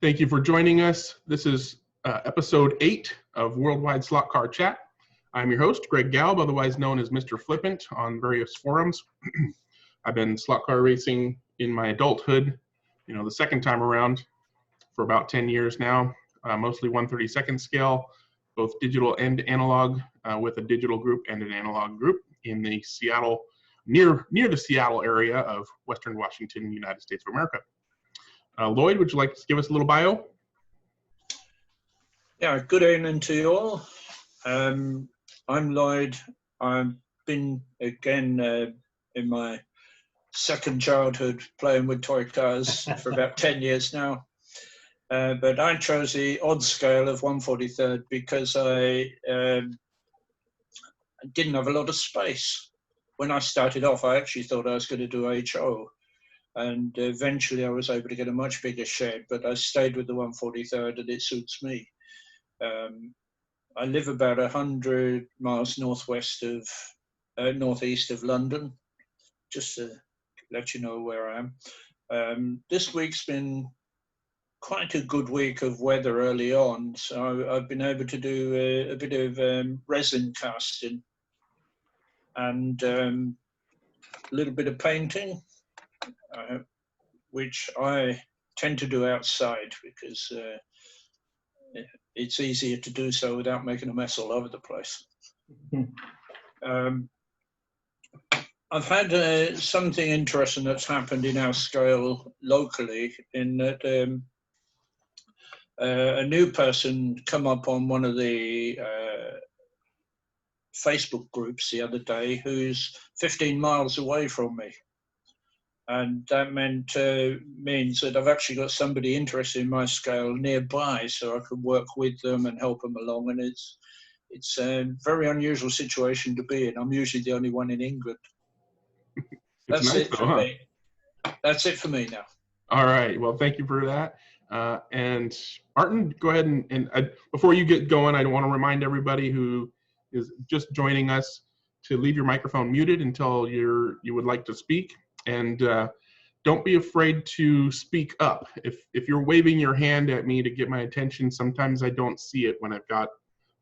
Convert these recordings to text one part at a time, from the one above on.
Thank you for joining us. This is episode 8 of Worldwide Slot Car Chat. I'm your host, Greg Galb, otherwise known as Mr. Flippant on various forums. I've been slot car racing in my adulthood, the second time around for about 10 years now, mostly 1/32nd scale, both digital and analog, with a digital group and an analog group in the Seattle, near the Seattle area of Western Washington, United States of America. Lloyd, would you like to give us a little bio? Yeah, good evening to you all. I'm Lloyd. I've been again in my second childhood playing with toy cars for about 10 years now. But I chose the odd scale of 1/43rd because I didn't have a lot of space. When I started off, I actually thought I was going to do HO. And eventually I was able to get a much bigger shed, but I stayed with the 1/43rd and it suits me. I live about 100 miles northeast of London, just to let you know where I am. This week's been quite a good week of weather early on, so I've been able to do a bit of resin casting and a little bit of painting, which I tend to do outside because it's easier to do so without making a mess all over the place. I've had something interesting that's happened in our scale locally, in that a new person come up on one of the Facebook groups the other day who's 15 miles away from me. And that means that I've actually got somebody interested in my scale nearby, so I can work with them and help them along. And it's a very unusual situation to be in. I'm usually the only one in England. That's nice, it for me. That's it for me now. All right. Well, thank you for that. And Martyn, go ahead and before you get going, I want to remind everybody who is just joining us to leave your microphone muted until you would like to speak. And don't be afraid to speak up. If you're waving your hand at me to get my attention, sometimes I don't see it when I've got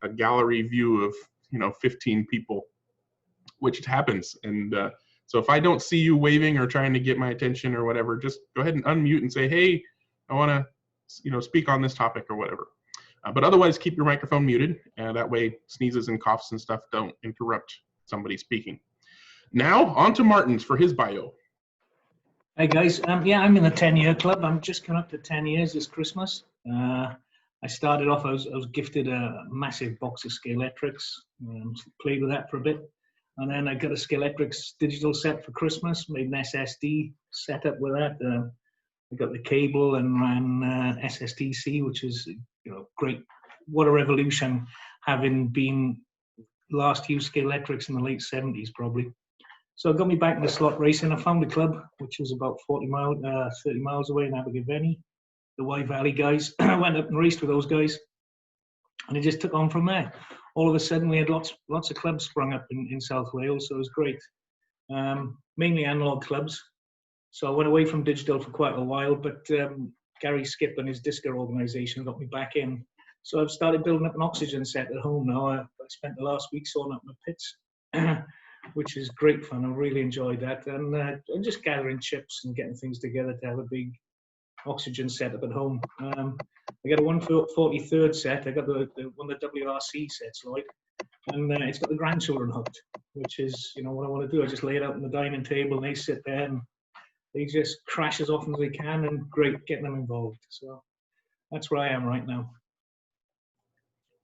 a gallery view of 15 people, which happens. And so if I don't see you waving or trying to get my attention or whatever, just go ahead and unmute and say, hey, I want to speak on this topic or whatever. But otherwise, keep your microphone muted, and that way sneezes and coughs and stuff don't interrupt somebody speaking. Now, on to Martyn's for his bio. Hey guys, yeah, I'm in the 10-year club. I'm just coming up to 10 years this Christmas. I started off, I was gifted a massive box of Scalextrics, played with that for a bit. And then I got a Scalextrics digital set for Christmas, made an SSD setup with that. I got the cable and ran SSTC, which is great. What a revolution, having been last used Scalextrics in the late 70s probably. So it got me back into slot racing. I found a club which was about 30 miles away in Abergavenny. The Wye Valley guys. I went up and raced with those guys, and it just took on from there. All of a sudden, we had lots of clubs sprung up in South Wales, so it was great. Mainly analog clubs. So I went away from digital for quite a while, but Gary Skip and his Disco organisation got me back in. So I've started building up an oxygen set at home now. I spent the last week sorting up my pits. Which is great fun. I really enjoyed that. And just gathering chips and getting things together to have a big oxygen setup at home. I got a 1/43rd set. I got one of the WRC sets, Lloyd. And it's got the grandchildren hooked, which is, what I want to do. I just lay it out on the dining table and they sit there and they just crash as often as they can, and great getting them involved. So that's where I am right now.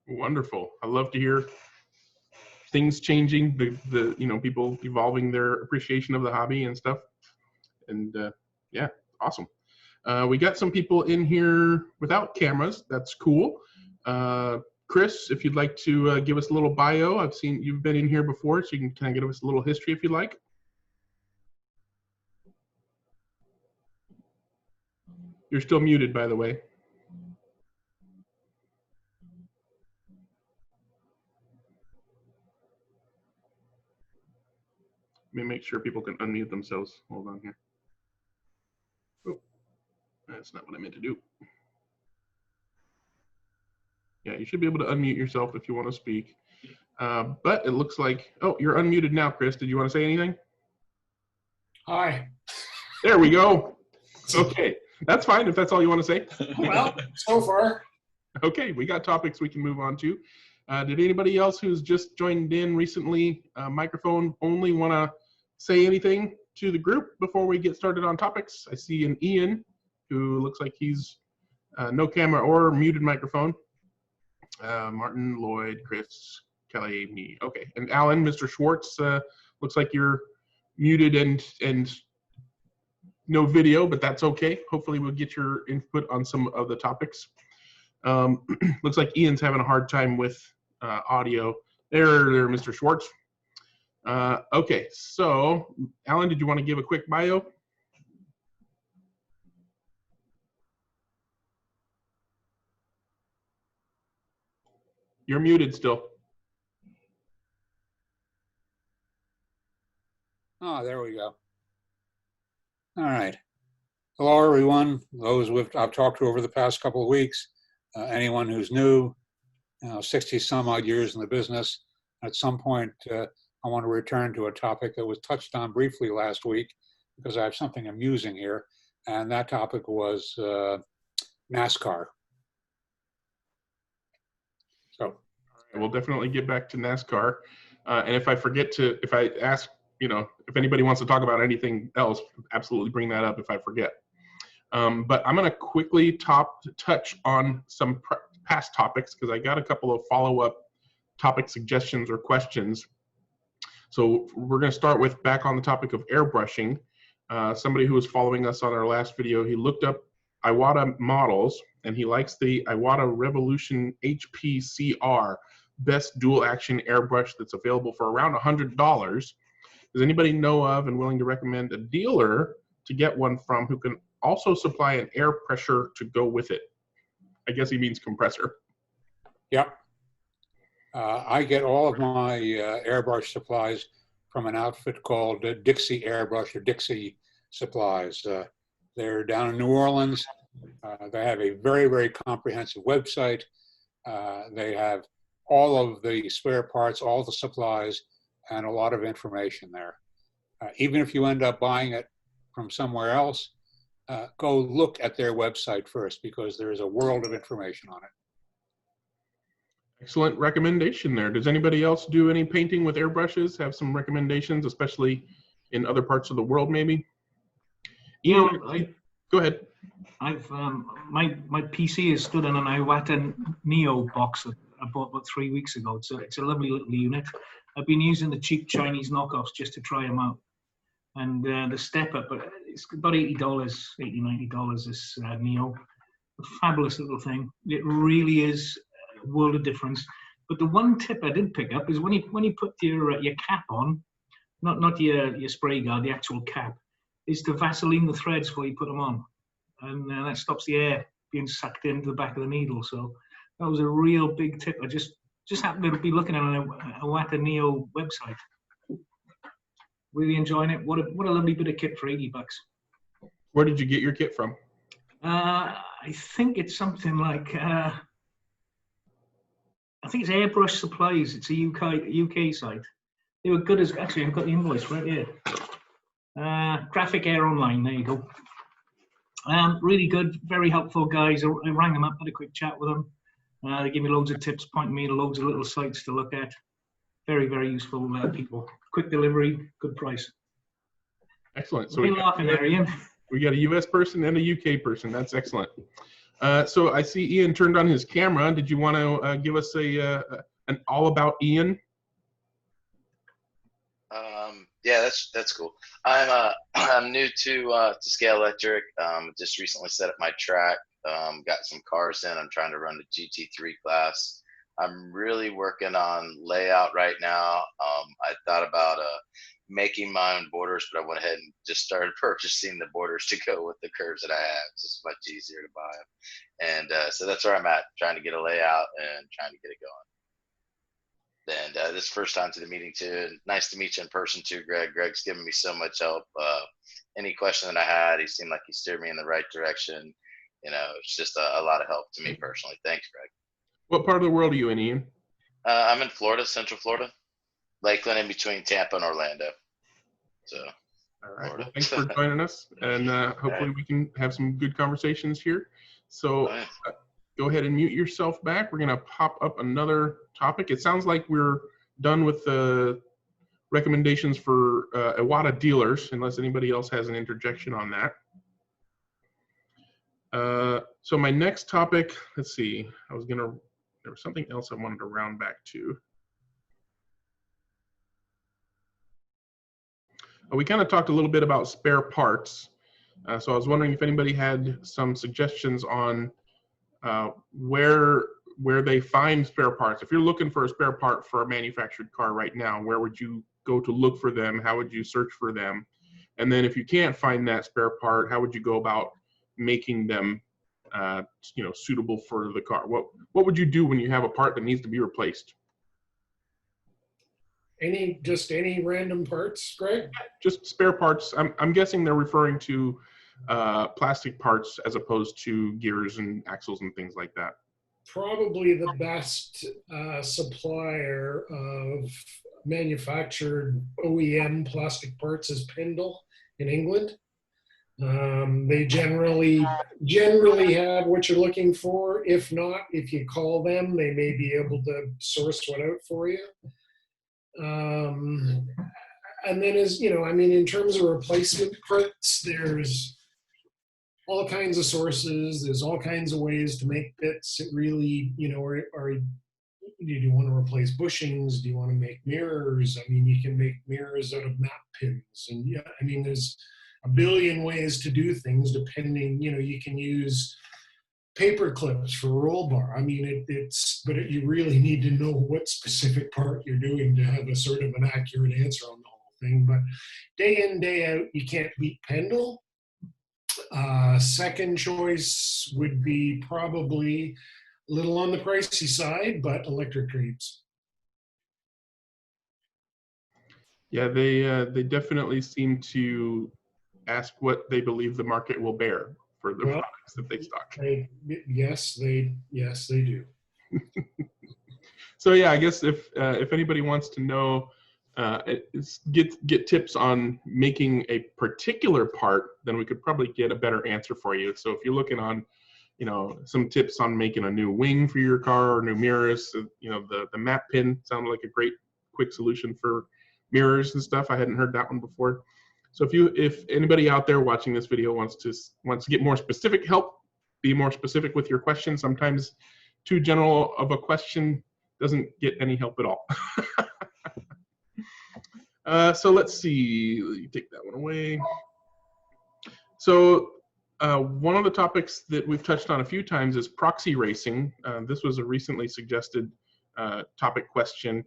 Wonderful. I love to hear things changing, the people evolving their appreciation of the hobby and stuff. And yeah, awesome. We got some people in here without cameras. That's cool. Chris, if you'd like to give us a little bio. I've seen you've been in here before, so you can kind of give us a little history if you'd like. You're still muted, by the way. Let me make sure people can unmute themselves. Hold on here. Oh, that's not what I meant to do. Yeah, you should be able to unmute yourself if you want to speak. But it looks like, oh, you're unmuted now, Chris. Did you want to say anything? Hi. There we go. Okay, that's fine if that's all you want to say. Well, so far. Okay, we got topics we can move on to. Did anybody else who's just joined in recently, microphone only, want to say anything to the group before we get started on topics? I see an Ian who looks like he's no camera or muted microphone. Martin, Lloyd, Chris, Kelly, me. Okay, and Alan, Mr. Schwartz, looks like you're muted and no video, but that's okay. Hopefully we'll get your input on some of the topics. Looks like Ian's having a hard time with audio. There, Mr. Schwartz. Okay, so Alan, did you want to give a quick bio? You're muted still. Oh, there we go. All right. Hello, everyone. Those I've talked to over the past couple of weeks. Anyone who's new, 60 some odd years in the business. At some point, I want to return to a topic that was touched on briefly last week because I have something amusing here. And that topic was NASCAR. So we'll definitely get back to NASCAR. And if I forget to, if I ask, if anybody wants to talk about anything else, absolutely bring that up if I forget. But I'm going to quickly touch on some past topics because I got a couple of follow-up topic suggestions or questions. So we're going to start with back on the topic of airbrushing. Somebody who was following us on our last video, he looked up Iwata models and he likes the Iwata Revolution HPCR, best dual action airbrush that's available for around $100. Does anybody know of and willing to recommend a dealer to get one from who can also supply an air pressure to go with it? I guess he means compressor. Yep. I get all of my airbrush supplies from an outfit called Dixie Airbrush or Dixie Supplies. They're down in New Orleans. They have a very, very comprehensive website. They have all of the spare parts, all the supplies, and a lot of information there. Even if you end up buying it from somewhere else, go look at their website first because there is a world of information on it. Excellent recommendation there. Does anybody else do any painting with airbrushes? Have some recommendations, especially in other parts of the world, maybe? Ian, go ahead. I've my PC is stood on an Iwata Neo box that I bought about 3 weeks ago. It's a lovely little unit. I've been using the cheap Chinese knockoffs just to try them out. And the step up, it's about $80, $90, this Neo. A fabulous little thing. It really is a world of difference. But the one tip I did pick up is when you put your cap on, not your spray guard, the actual cap, is to Vaseline the threads before you put them on. And that stops the air being sucked into the back of the needle. So that was a real big tip. I just happened to be looking at a Iwata Neo website. Really enjoying it. What a lovely bit of kit for $80. Where did you get your kit from? I think it's something like I think it's Airbrush Supplies. It's a UK site. They were good as actually. I've got the invoice right here. Graphic Air Online. There you go. Really good, very helpful guys. I rang them up, had a quick chat with them. They gave me loads of tips, pointing me to loads of little sites to look at. Very, very useful people. Quick delivery, good price. Excellent. So we laughing there, Ian. We got a US person and a UK person. That's excellent. So I see Ian turned on his camera. Did you want to give us an all about Ian? Yeah, that's cool. I'm new to Scale Electric. Just recently set up my track. Got some cars in. I'm trying to run the GT3 class. I'm really working on layout right now. I thought about making my own borders, but I went ahead and just started purchasing the borders to go with the curves that I have. It's just much easier to buy them. And so that's where I'm at, trying to get a layout and trying to get it going. And this is the first time to the meeting too. Nice to meet you in person too, Greg. Greg's given me so much help. Any question that I had, he seemed like he steered me in the right direction. It's just a lot of help to me personally. Thanks, Greg. What part of the world are you in, Ian? I'm in Florida, Central Florida, Lakeland, in between Tampa and Orlando. So, All right. Florida. Well, thanks for joining us, and hopefully we can have some good conversations here. So go ahead and mute yourself back. We're going to pop up another topic. It sounds like we're done with the recommendations for Iwata dealers, unless anybody else has an interjection on that. So my next topic, let's see, there was something else I wanted to round back to. We kind of talked a little bit about spare parts. So I was wondering if anybody had some suggestions on where they find spare parts. If you're looking for a spare part for a manufactured car right now, where would you go to look for them? How would you search for them? And then if you can't find that spare part, how would you go about making them suitable for the car? What would you do when you have a part that needs to be replaced? Just any random parts, Greg? Just spare parts. I'm guessing they're referring to plastic parts as opposed to gears and axles and things like that. Probably the best supplier of manufactured OEM plastic parts is Pendle in England. They generally have what you're looking for. If not, if you call them, they may be able to source one out for you. And then in terms of replacement parts, there's all kinds of sources. There's all kinds of ways to make bits. It really, do you want to replace bushings? Do you want to make mirrors? I mean, you can make mirrors out of map pins. And there's a billion ways to do things depending, you can use paper clips for roll bar. I mean, you really need to know what specific part you're doing to have a sort of an accurate answer on the whole thing. But day in, day out, you can't beat Pendle. Second choice would be probably a little on the pricey side, but Electric Dreams. Yeah, they definitely seem to ask what they believe the market will bear for the products that they stock. Yes, they do. So yeah, I guess if anybody wants to know, get tips on making a particular part, then we could probably get a better answer for you. So if you're looking on, some tips on making a new wing for your car or new mirrors, the map pin sounded like a great quick solution for mirrors and stuff. I hadn't heard that one before. So if anybody out there watching this video wants to get more specific help, be more specific with your question. Sometimes too general of a question doesn't get any help at all. So let's see, take that one away. So one of the topics that we've touched on a few times is proxy racing. This was a recently suggested topic question.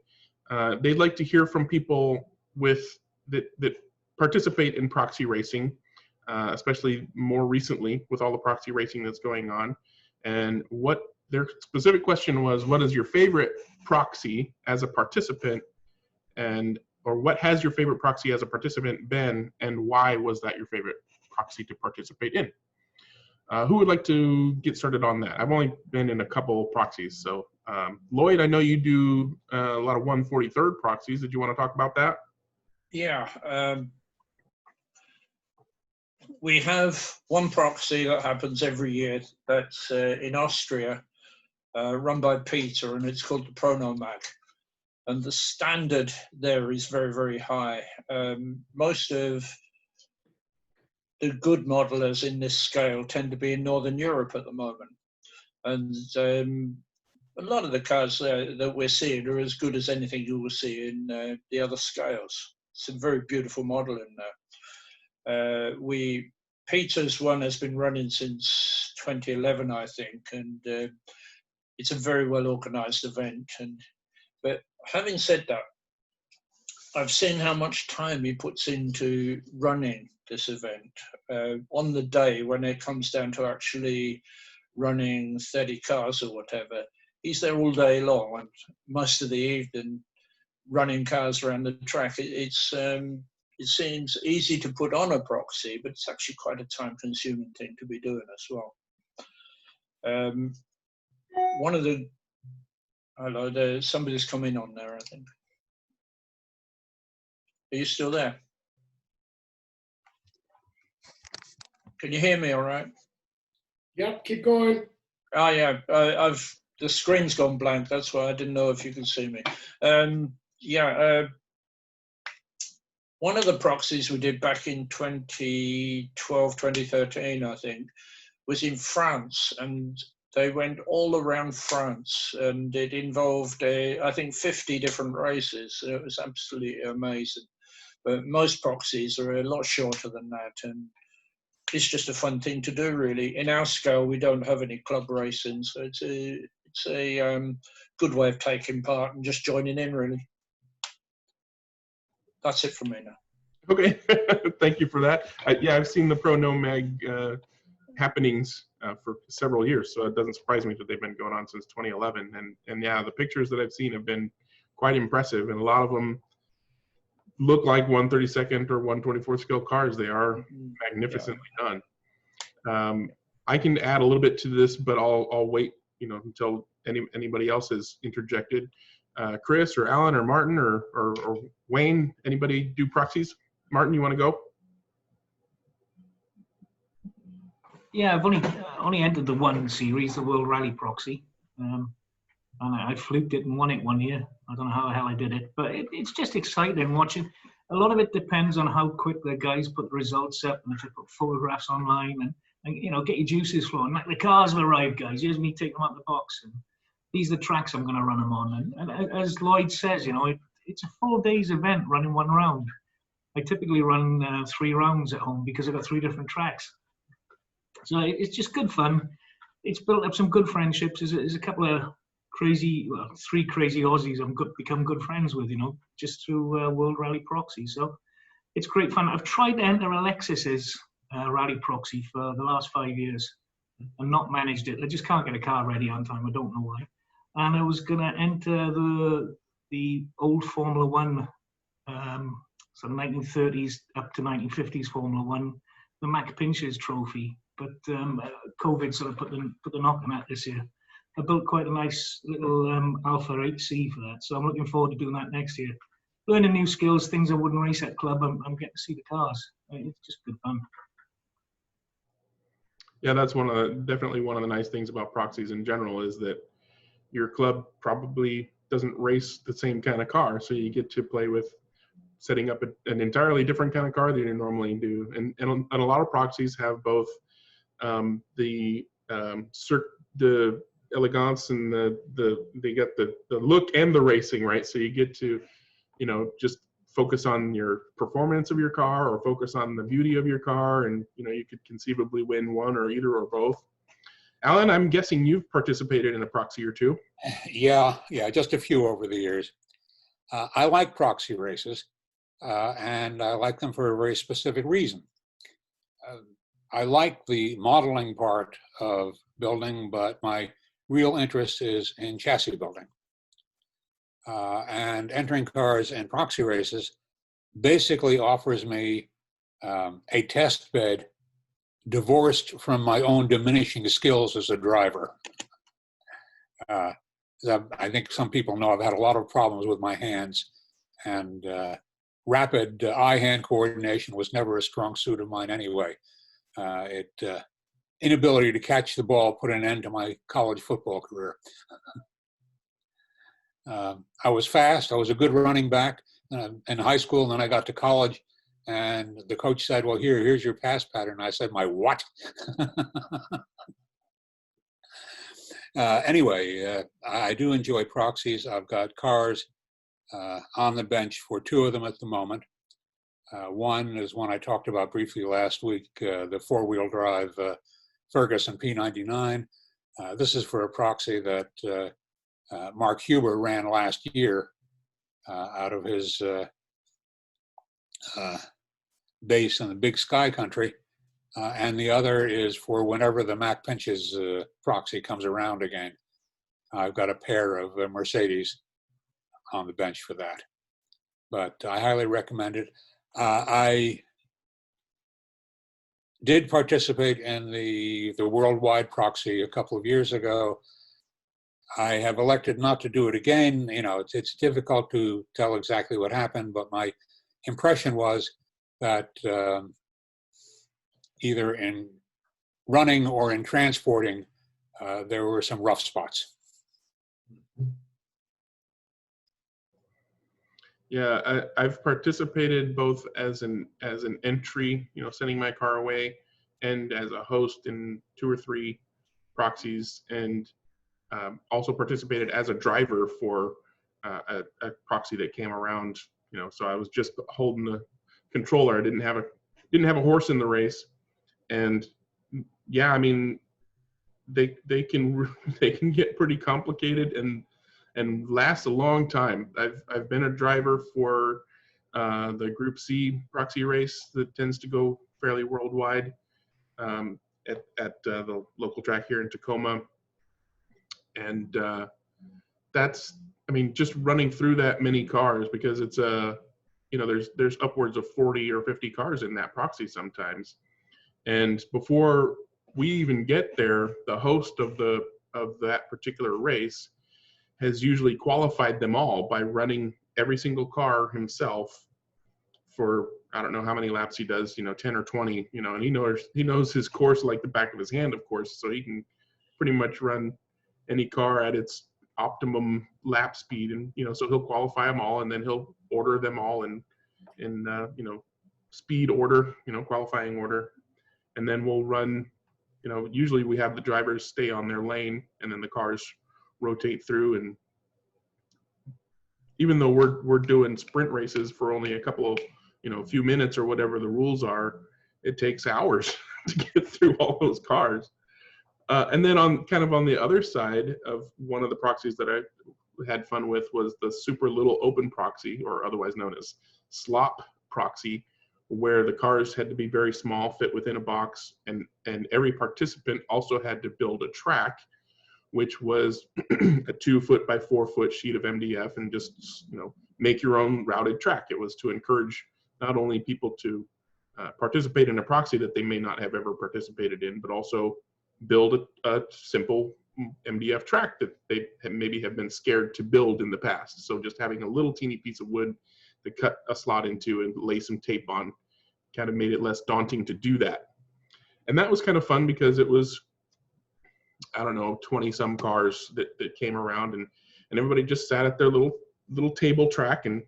They'd like to hear from people that participate in proxy racing, especially more recently with all the proxy racing that's going on. And what their specific question was, what is your favorite proxy as a participant, or what has your favorite proxy as a participant been, and why was that your favorite proxy to participate in? Who would like to get started on that? I've only been in a couple proxies. So Lloyd, I know you do a lot of 143rd proxies. Did you want to talk about that? Yeah. We have one proxy that happens every year that's in Austria, run by Peter, and it's called the Pro Nomad. And the standard there is very, very high. Most of the good modelers in this scale tend to be in Northern Europe at the moment. And a lot of the cars that we're seeing are as good as anything you will see in the other scales. It's a very beautiful model in there. Peter's one has been running since 2011, I think, and it's a very well organized event. But having said that, I've seen how much time he puts into running this event. On the day when it comes down to actually running 30 cars or whatever, he's there all day long and most of the evening running cars around the track. It seems easy to put on a proxy, but it's actually quite a time-consuming thing to be doing as well. One of the Hello, somebody's coming on there, I think. Are you still there? Can you hear me all right? Yep, keep going. Oh, yeah, the screen's gone blank. That's why I didn't know if you could see me. One of the proxies we did back in 2012, 2013, I think, was in France, and they went all around France, and it involved, I think, 50 different races. It was absolutely amazing. But most proxies are a lot shorter than that, and it's just a fun thing to do, really. In our scale, we don't have any club racing, so it's a good way of taking part and just joining in, really. That's it from me now. Okay, thank you for that. Yeah, I've seen the Pro Nomad happenings for several years, so it doesn't surprise me that they've been going on since 2011. And yeah, the pictures that I've seen have been quite impressive, and a lot of them look like 132nd or 124th scale cars. They are magnificently done. I can add a little bit to this, but I'll wait, until anybody else has interjected. Chris or Alan or Martin or Wayne, anybody do proxies? Martin, you want to go? Yeah, I've only entered the one series, the World Rally Proxy, and I fluked it and won it one year. I don't know how the hell I did it, but it's just exciting watching. A lot of it depends on how quick the guys put the results up, and if they put photographs online, and get your juices flowing. Like, the cars have arrived, guys. Here's me taking them out the box, and these are the tracks I'm going to run them on. And as Lloyd says, it's a 4 days event running one round. I typically run 3 rounds at home because I've got 3 different tracks. So it's just good fun. It's built up some good friendships. There's a couple of 3 crazy Aussies I've become good friends with, just through World Rally Proxy. So it's great fun. I've tried to enter Alexis's Rally Proxy for the last 5 years and not managed it. I just can't get a car ready on time. I don't know why. And I was going to enter the old Formula One, so 1930s up to 1950s Formula One, the Mac Pinchers Trophy. But COVID sort of put the knock on that this year. I built quite a nice little Alpha 8C for that, so I'm looking forward to doing that next year. Learning new skills, things I wouldn't race at club. I'm getting to see the cars. It's just good fun. Yeah, that's definitely one of the nice things about proxies in general, is that your club probably doesn't race the same kind of car, so you get to play with setting up an entirely different kind of car than you normally do. And a lot of proxies have both the elegance and they get the look and the racing, right? So you get to, just focus on your performance of your car or focus on the beauty of your car, and you could conceivably win one or either or both. Alan, I'm guessing you've participated in a proxy or two. Yeah, just a few over the years. I like proxy races, and I like them for a very specific reason. I like the modeling part of building, but my real interest is in chassis building. And entering cars and proxy races basically offers me a test bed divorced from my own diminishing skills as a driver. I think some people know I've had a lot of problems with my hands, and rapid eye-hand coordination was never a strong suit of mine anyway. Inability to catch the ball put an end to my college football career. I was fast. I was a good running back in high school, and then I got to college, and the coach said, well, here's your pass pattern. I said, my what? Anyway, I do enjoy proxies. I've got cars on the bench for 2 of them at the moment. One is one I talked about briefly last week, the 4-wheel drive Ferguson P99. This is for a proxy that Mark Huber ran last year out of his base in the Big Sky Country. And the other is for whenever the Mac Pinches proxy comes around again. I've got a pair of Mercedes on the bench for that. But I highly recommend it. I did participate in the worldwide proxy a couple of years ago. I have elected not to do it again. You know, it's difficult to tell exactly what happened, but my impression was that either in running or in transporting, there were some rough spots. Yeah, I've participated both as an entry, you know, sending my car away, and as a host in 2 or 3 proxies, and also participated as a driver for a proxy that came around. You know, so I was just holding the controller. I didn't have a horse in the race, and yeah, I mean, they can get pretty complicated and last a long time. I've been a driver for the Group C proxy race that tends to go fairly worldwide at the local track here in Tacoma, and that's, I mean, just running through that many cars, because it's you know, there's upwards of 40 or 50 cars in that proxy sometimes, and before we even get there, the host of that particular race has usually qualified them all by running every single car himself for, I don't know how many laps he does, you know, 10 or 20, you know, and he knows his course like the back of his hand, of course, so he can pretty much run any car at its optimum lap speed, and you know, so he'll qualify them all, and then he'll order them all in you know, speed order, you know, qualifying order, and then we'll run, you know, usually we have the drivers stay on their lane, and then the cars rotate through. And even though we're doing sprint races for only a couple of, you know, a few minutes or whatever the rules are, it takes hours to get through all those cars. And then on the other side of one of the proxies that I had fun with was the super little open proxy, or otherwise known as slop proxy, where the cars had to be very small, fit within a box, and every participant also had to build a track, which was a 2-foot by 4-foot sheet of MDF, and just, you know, make your own routed track. It was to encourage not only people to participate in a proxy that they may not have ever participated in, but also build a simple MDF track that they maybe have been scared to build in the past. So just having a little teeny piece of wood to cut a slot into and lay some tape on kind of made it less daunting to do that. And that was kind of fun, because it was, I don't know, 20 some cars that came around, and everybody just sat at their little table track and,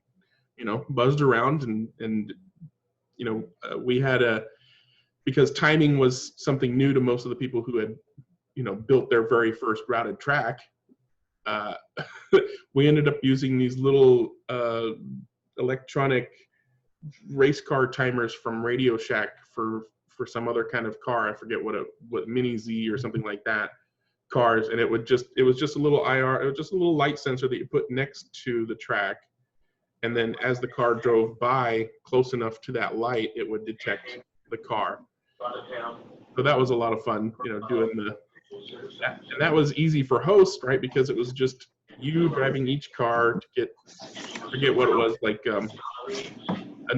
you know, buzzed around, and you know, we had because timing was something new to most of the people who had, you know, built their very first routed track, we ended up using these little electronic race car timers from Radio Shack for some other kind of car. I forget what Mini Z or something like that cars, and it was just a little IR, it was just a little light sensor that you put next to the track, and then as the car drove by close enough to that light, it would detect the car. So that was a lot of fun, you know, doing that. And that was easy for hosts, right? Because it was just you driving each car to get, I forget what it was, like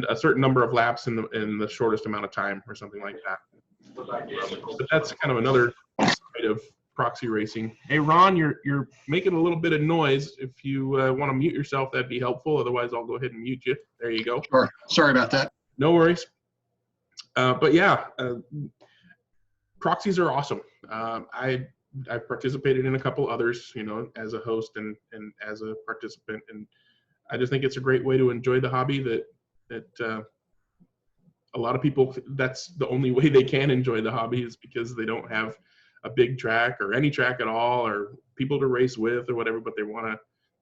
a certain number of laps in the shortest amount of time, or something like that. But that's kind of another side of proxy racing. Hey, Ron, you're making a little bit of noise. If you want to mute yourself, that'd be helpful. Otherwise, I'll go ahead and mute you. There you go. Sure. Sorry about that. No worries. But yeah, proxies are awesome. I've participated in a couple others, you know, as a host and as a participant, and I just think it's a great way to enjoy the hobby. That a lot of people, that's the only way they can enjoy the hobby, is because they don't have a big track or any track at all, or people to race with or whatever, but they want to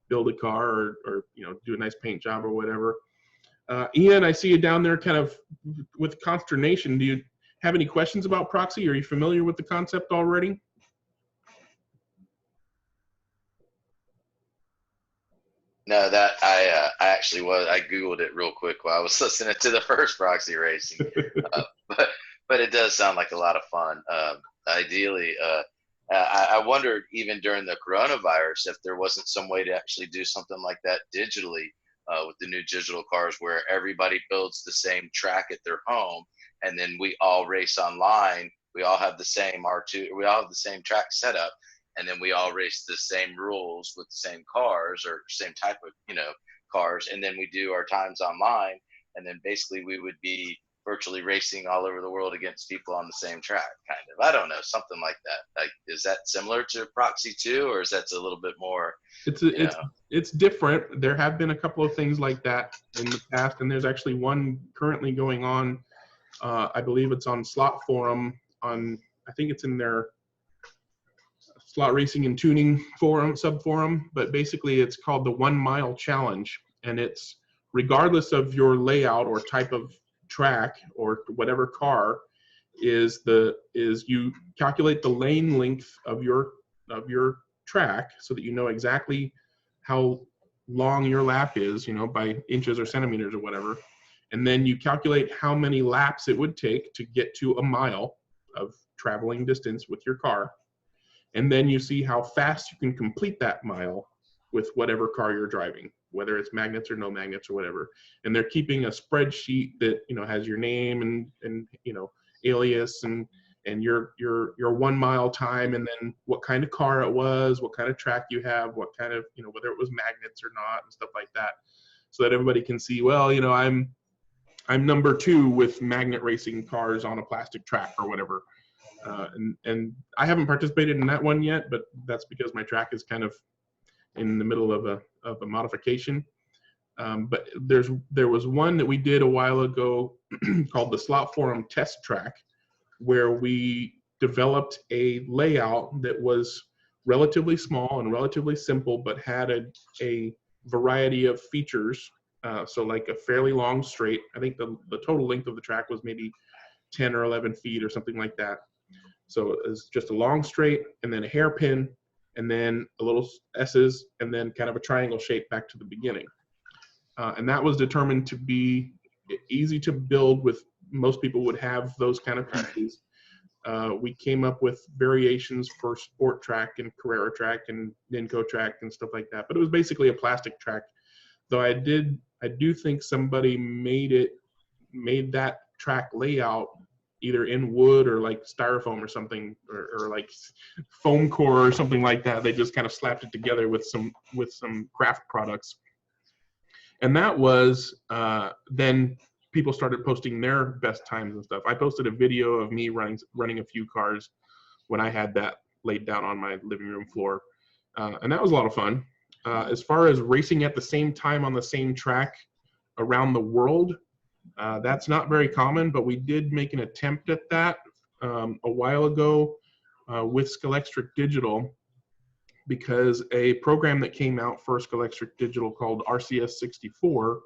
build a car or you know, do a nice paint job or whatever. Ian, I see you down there kind of with consternation. Do you have any questions about proxy? Are you familiar with the concept already? No, that I actually was. I Googled it real quick while I was listening to the first Proxy Racing, but it does sound like a lot of fun. Ideally, I wondered even during the coronavirus if there wasn't some way to actually do something like that digitally with the new digital cars, where everybody builds the same track at their home, and then we all race online. We all have the same R2. We all have the same track setup, and then we all race the same rules with the same cars or same type of, you know, cars, and then we do our times online, and then basically we would be virtually racing all over the world against people on the same track, kind of. I don't know, something like that. Like, is that similar to Proxy too, or is that a little bit more? It's different. There have been a couple of things like that in the past, and there's actually one currently going on. I believe it's on Sloth Forum. I think it's in their Slot Racing and Tuning forum, sub-forum, but basically it's called the 1 Mile Challenge, and it's regardless of your layout or type of track or whatever car is you calculate the lane length of your track so that you know exactly how long your lap is, you know, by inches or centimeters or whatever, and then you calculate how many laps it would take to get to a mile of traveling distance with your car. And then you see how fast you can complete that mile with whatever car you're driving, whether it's magnets or no magnets or whatever. And they're keeping a spreadsheet that, you know, has your name and you know, alias and your 1 mile time, and then what kind of car it was, what kind of track you have, what kind of, you know, whether it was magnets or not and stuff like that, so that everybody can see, well, you know, I'm number 2 with magnet racing cars on a plastic track or whatever. And I haven't participated in that one yet, but that's because my track is kind of in the middle of a modification. But there was one that we did a while ago called the Slot Forum Test Track, where we developed a layout that was relatively small and relatively simple, but had a variety of features. So like a fairly long straight. I think the total length of the track was maybe 10 or 11 feet or something like that. So it's just a long straight, and then a hairpin, and then a little S's, and then kind of a triangle shape back to the beginning. And that was determined to be easy to build with. Most people would have those kind of pieces. We came up with variations for sport track and Carrera track and Ninco track and stuff like that. But it was basically a plastic track. Though I do think somebody made that track layout either in wood or like styrofoam or something, or like foam core or something like that. They just kind of slapped it together with some craft products. And that was, then people started posting their best times and stuff. I posted a video of me running a few cars when I had that laid down on my living room floor. And that was a lot of fun. As far as racing at the same time on the same track around the world, that's not very common, but we did make an attempt at that a while ago with Scalextric Digital, because a program that came out for Scalextric Digital called RCS64,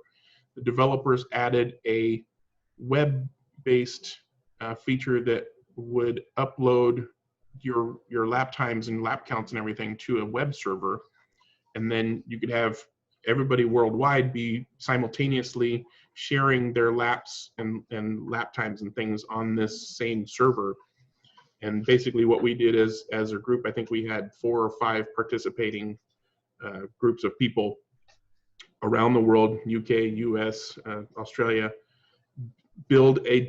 the developers added a web-based feature that would upload your lap times and lap counts and everything to a web server, and then you could have everybody worldwide be simultaneously sharing their laps and lap times and things on this same server. And basically what we did as a group, I think we had 4 or 5 participating groups of people around the world, UK, US, Australia, build a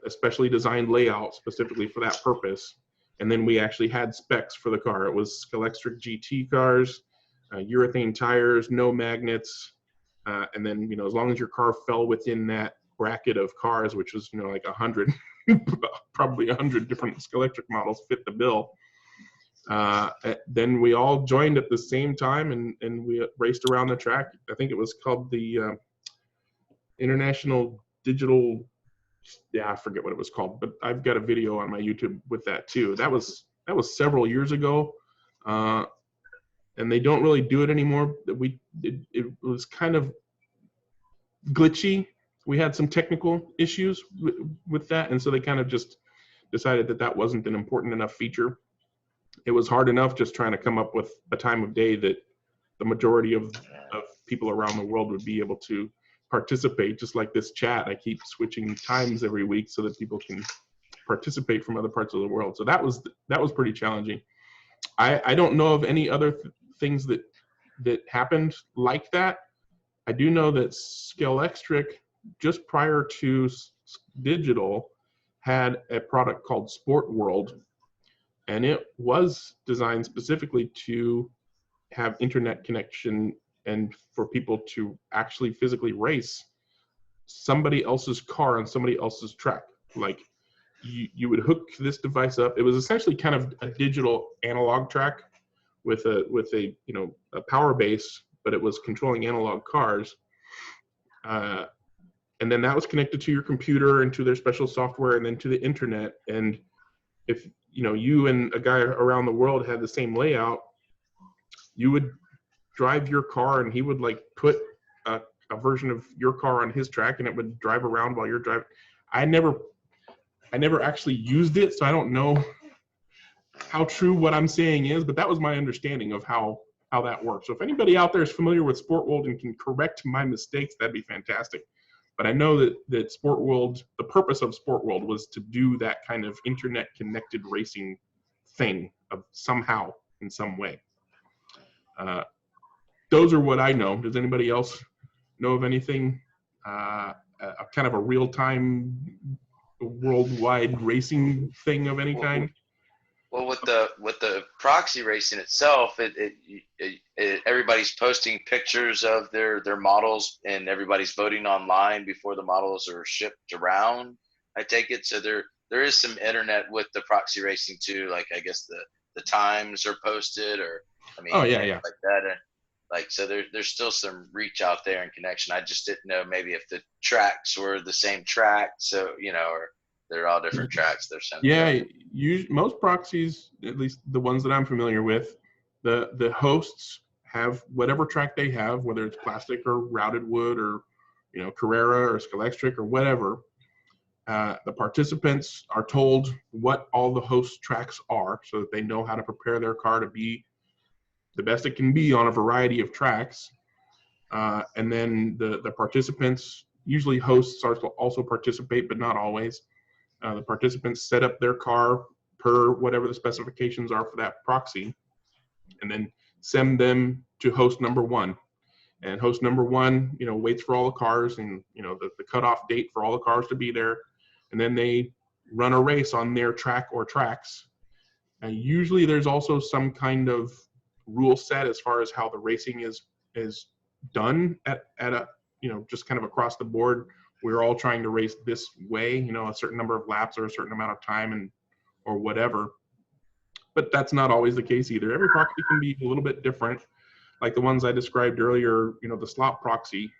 specially designed layout specifically for that purpose. And then we actually had specs for the car. It was Scalextric GT cars, urethane tires, no magnets, and then, you know, as long as your car fell within that bracket of cars, which was, you know, like 100, probably 100 different Scalextric models fit the bill. Then we all joined at the same time, and we raced around the track. I think it was called the International Digital, I forget what it was called, but I've got a video on my YouTube with that too. That was several years ago. And they don't really do it anymore. It was kind of glitchy. We had some technical issues with that, and so they kind of just decided that wasn't an important enough feature. It was hard enough just trying to come up with a time of day that the majority of people around the world would be able to participate. Just like this chat, I keep switching times every week so that people can participate from other parts of the world. So that was pretty challenging. I don't know of any other things that happened like that. I do know that Scalextric, just prior to Digital, had a product called Sport World, and it was designed specifically to have internet connection and for people to actually physically race somebody else's car on somebody else's track. Like you would hook this device up. It was essentially kind of a digital analog track with a you know, a power base, but it was controlling analog cars. And then that was connected to your computer and to their special software and then to the internet. And if, you know, you and a guy around the world had the same layout, you would drive your car and he would like put a version of your car on his track and it would drive around while you're driving. I never actually used it, so I don't know how true what I'm saying is, but that was my understanding of how that works. So if anybody out there is familiar with Sport World and can correct my mistakes, that'd be fantastic. But I know that Sport World, the purpose of Sport World was to do that kind of internet connected racing thing of somehow, in some way. Those are what I know. Does anybody else know of anything, a kind of a real-time worldwide racing thing of any kind? Well, with the proxy racing itself, everybody's posting pictures of their models, and everybody's voting online before the models are shipped around. I take it. So there is some internet with the proxy racing too. Like I guess the times are posted, or I mean, like that. And like so, there's still some reach out there and connection. I just didn't know maybe if the tracks were the same track. So you know, or they're all different tracks. Most proxies, at least the ones that I'm familiar with, the hosts have whatever track they have, whether it's plastic or routed wood or, you know, Carrera or Scalextric or whatever. The participants are told what all the host tracks are so that they know how to prepare their car to be the best it can be on a variety of tracks. And then the participants, usually hosts also participate, but not always. The participants set up their car per whatever the specifications are for that proxy, and then send them to host number one. And host number one, you know, waits for all the cars and, you know, the cutoff date for all the cars to be there. And then they run a race on their track or tracks. And usually there's also some kind of rule set as far as how the racing is done at a, you know, just kind of across the board. We're all trying to race this way, you know, a certain number of laps or a certain amount of time and or whatever. But that's not always the case either. Every proxy can be a little bit different. Like the ones I described earlier, you know, the Sloth proxy,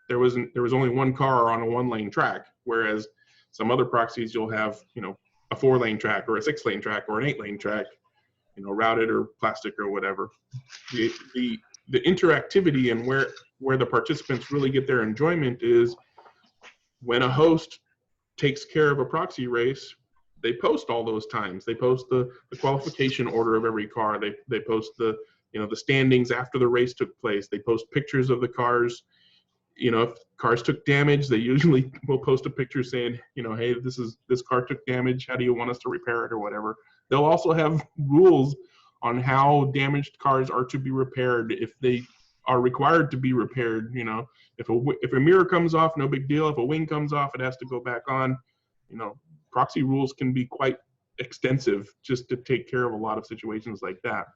there was only one car on a 1-lane track, whereas some other proxies you'll have, you know, a 4-lane track or a 6-lane track or an 8-lane track, you know, routed or plastic or whatever. The interactivity and where the participants really get their enjoyment is when a host takes care of a proxy race. They post all those times. They post the qualification order of every car. They post the, you know, the standings after the race took place. They post pictures of the cars. You know, if cars took damage, they usually will post a picture saying, you know, hey, this car took damage. How do you want us to repair it or whatever? They'll also have rules on how damaged cars are to be repaired if they are required to be repaired. You know, if a mirror comes off, no big deal. If a wing comes off, it has to go back on. You know, proxy rules can be quite extensive just to take care of a lot of situations like that.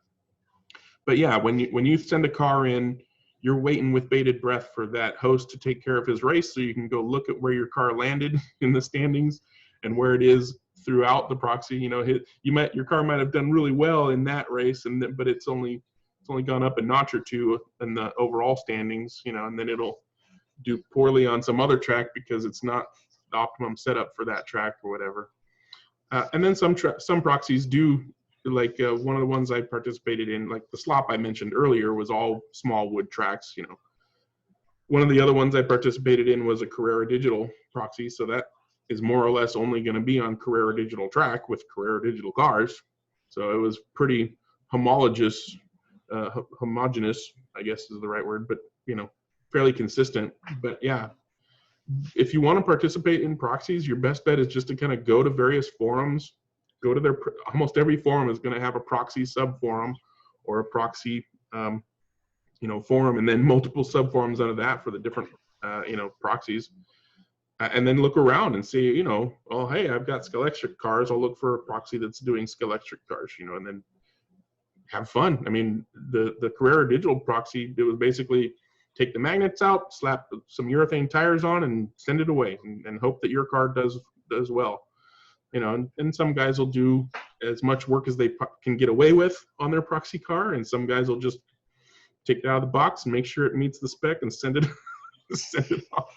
But yeah, when you send a car in, you're waiting with bated breath for that host to take care of his race so you can go look at where your car landed in the standings and where it is throughout the proxy. You know, your car might have done really well in that race, but it's only gone up a notch or two in the overall standings, you know, and then it'll do poorly on some other track because it's not the optimum setup for that track or whatever. And then some proxies do, like one of the ones I participated in, like the Sloth I mentioned earlier, was all small wood tracks. You know, one of the other ones I participated in was a Carrera Digital proxy, so that is more or less only going to be on Carrera Digital track with Carrera Digital cars. So it was pretty homogeneous, I guess is the right word, but you know, fairly consistent. But yeah, if you want to participate in proxies, your best bet is just to kind of go to various forums. Go to almost every forum is going to have a proxy sub forum or a proxy, you know, forum, and then multiple sub forums under that for the different, you know, proxies. and then look around and see, you know, oh, hey, I've got Scalextric cars. I'll look for a Proxy that's doing Scalextric cars, you know, and then have fun. I mean, the Carrera digital Proxy, it was basically take the magnets out, slap some urethane tires on, and send it away, and hope that your car does well. You know, and some guys will do as much work as they can get away with on their Proxy car, and some guys will just take it out of the box and make sure it meets the spec and send it off.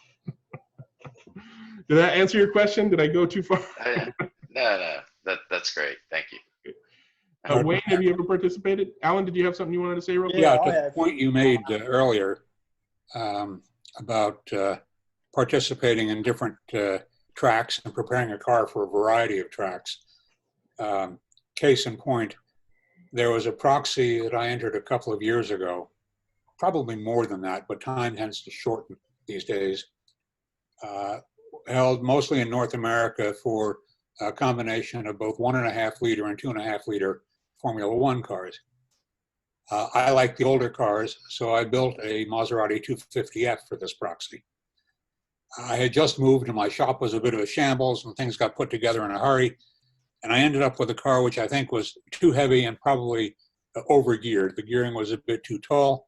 Did that answer your question? Did I go too far? No, that's great. Thank you. Wayne, have you ever participated? Alan, did you have something you wanted to say real quick? Yeah, to the point you made earlier about participating in different tracks and preparing a car for a variety of tracks. Case in point, there was a Proxy that I entered a couple of years ago, probably more than that, but time tends to shorten these days. Held mostly in North America for a combination of both 1.5 liter and 2.5 liter Formula One cars. I like the older cars, so I built a Maserati 250F for this Proxy. I had just moved and my shop was a bit of a shambles and things got put together in a hurry. And I ended up with a car which I think was too heavy and probably over-geared. The gearing was a bit too tall.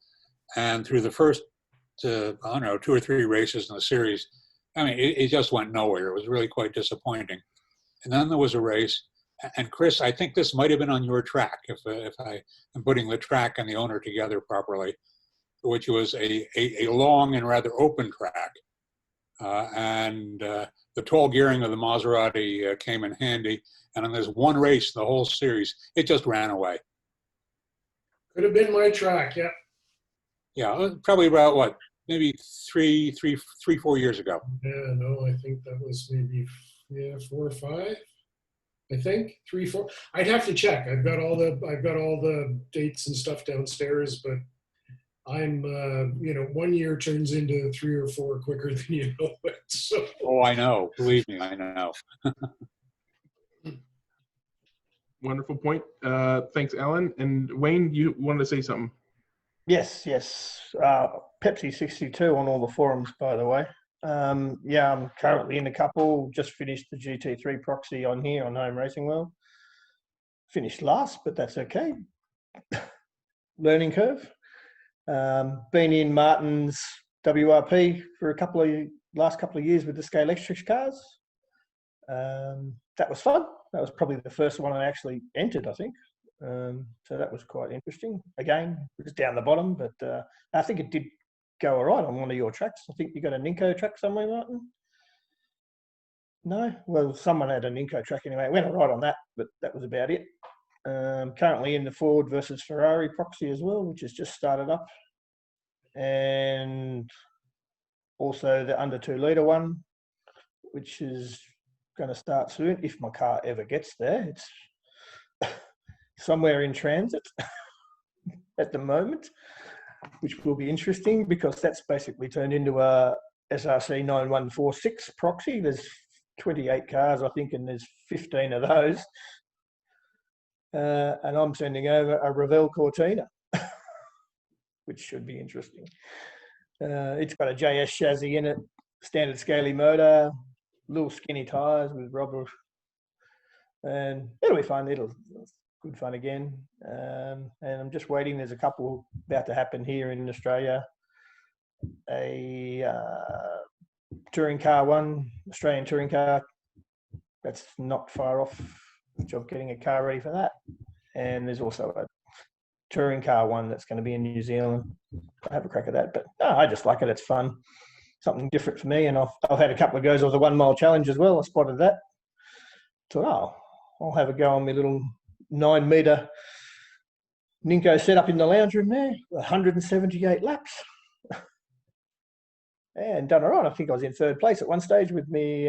And through the first, I don't know, 2 or 3 races in the series, I mean, it just went nowhere. It was really quite disappointing. And then there was a race. And Chris, I think this might have been on your track, if I am putting the track and the owner together properly, which was a long and rather open track. The tall gearing of the Maserati came in handy. And in this one race, the whole series, it just ran away. Could have been my track, yeah. Yeah, probably about what, maybe 4 years ago. Yeah, no, I think that was maybe 4 or 5. I think 3, 4. I'd have to check. I've got all the dates and stuff downstairs, but I'm 1 year turns into 3 or 4 quicker than you know it. So. Oh, I know. Believe me, I know. Wonderful point. Thanks, Alan. And Wayne, you wanted to say something? Yes. Pepsi 62 on all the forums, by the way. Yeah, I'm currently in a couple. Just finished the GT3 Proxy on here on Home Racing World. Finished last, but that's okay. Learning curve. Been in Martyn's WRP for last couple of years with the Scalextric cars. That was fun. That was probably the first one I actually entered, I think. So that was quite interesting. Again, it was down the bottom, but I think it did go all right on one of your tracks. I think you got a Ninko track somewhere, Martyn? No? Well, someone had a Ninko track anyway. It went all right on that, but that was about it. Currently in the Ford versus Ferrari Proxy as well, which has just started up. And also the under 2 litre one, which is going to start soon, if my car ever gets there. It's somewhere in transit at the moment, which will be interesting because that's basically turned into a SRC 9146 Proxy. There's 28 cars, I think, and there's 15 of those. And I'm sending over a Revell Cortina, which should be interesting. It's got a JS chassis in it, standard scaly motor, little skinny tyres with rubber, and it'll be fun. It's good fun again. And I'm just waiting. There's a couple about to happen here in Australia. A touring car one, Australian touring car. That's not far off. Job getting a car ready for that. And there's also a touring car one that's going to be in New Zealand. I'll have a crack at that. But no, I just like it. It's fun. Something different for me. And I've had a couple of goes of the 1 mile challenge as well. I spotted that. So I'll have a go on my little 9 metre Ninko set up in the lounge room there. 178 laps. And done all right. I think I was in 3rd place at one stage with me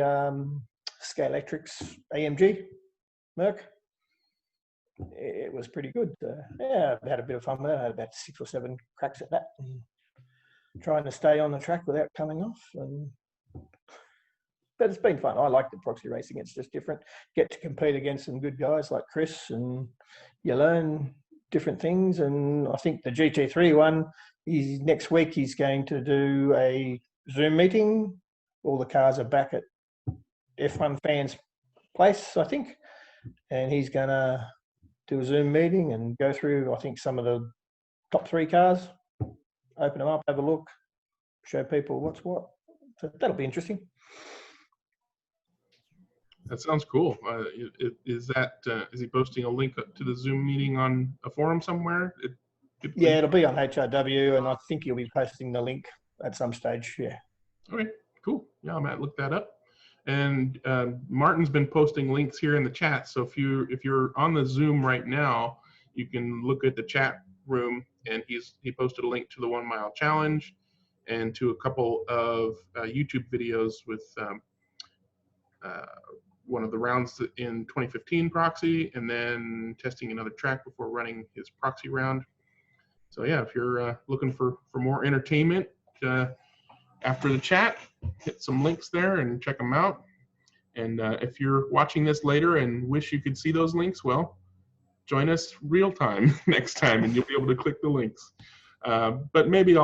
Scalextric's AMG Merc. It was pretty good. Yeah, I had a bit of fun with it. I had about 6 or 7 cracks at that. And trying to stay on the track without coming off. But it's been fun. I like the Proxy Racing. It's just different. Get to compete against some good guys like Chris, and you learn different things. And I think the GT3 one, next week he's going to do a Zoom meeting all the cars are back at F1 fans' place, I think, and he's going to do a Zoom meeting and go through, I think, some of the top 3 cars, open them up, have a look, show people what's what. So that'll be interesting. That sounds cool. Is he posting a link to the Zoom meeting on a forum somewhere? Yeah, it'll be on HRW, and I think you'll be posting the link at some stage. Yeah. Okay, cool. Yeah, I might look that up. And Martyn's been posting links here in the chat. So if you're on the Zoom right now, you can look at the chat room, and he posted a link to the 1 mile challenge and to a couple of YouTube videos with one of the rounds in 2015 Proxy, and then testing another track before running his Proxy round. So yeah, if you're looking for more entertainment after the chat, hit some links there and check them out. And if you're watching this later and wish you could see those links, well, join us real time next time, and you'll be able to click the links. But maybe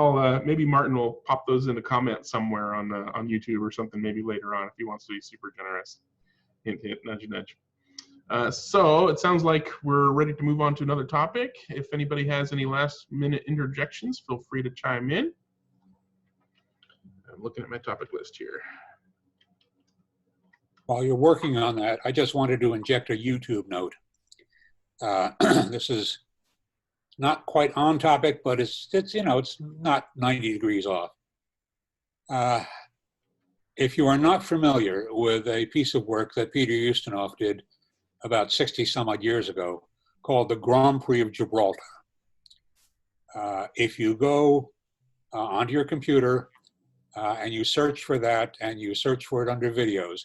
maybe Martyn will pop those in the comments somewhere on YouTube or something maybe later on if he wants to be super generous. Hint, hint, nudge, nudge. So it sounds like we're ready to move on to another topic. If anybody has any last-minute interjections, feel free to chime in. I'm looking at my topic list here. While you're working on that, I just wanted to inject a YouTube note. This is not quite on topic, but it's not 90 degrees off. If you are not familiar with a piece of work that Peter Ustinov did about 60 some odd years ago called the Grand Prix of Gibraltar, if you go onto your computer and you search for that and you search for it under videos,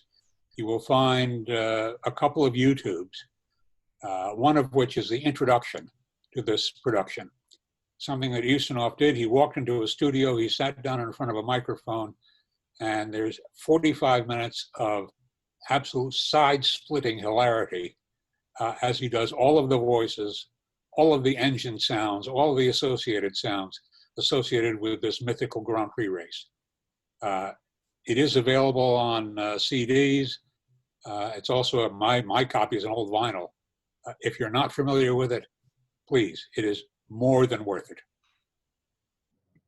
you will find a couple of YouTubes, one of which is the introduction to this production. Something that Ustinov did. He walked into a studio, he sat down in front of a microphone, and there's 45 minutes of absolute side-splitting hilarity as he does all of the voices, all of the engine sounds, all of the associated sounds associated with this mythical Grand Prix race. It is available on CDs. It's also, my copy is an old vinyl. If you're not familiar with it, please, it is more than worth it.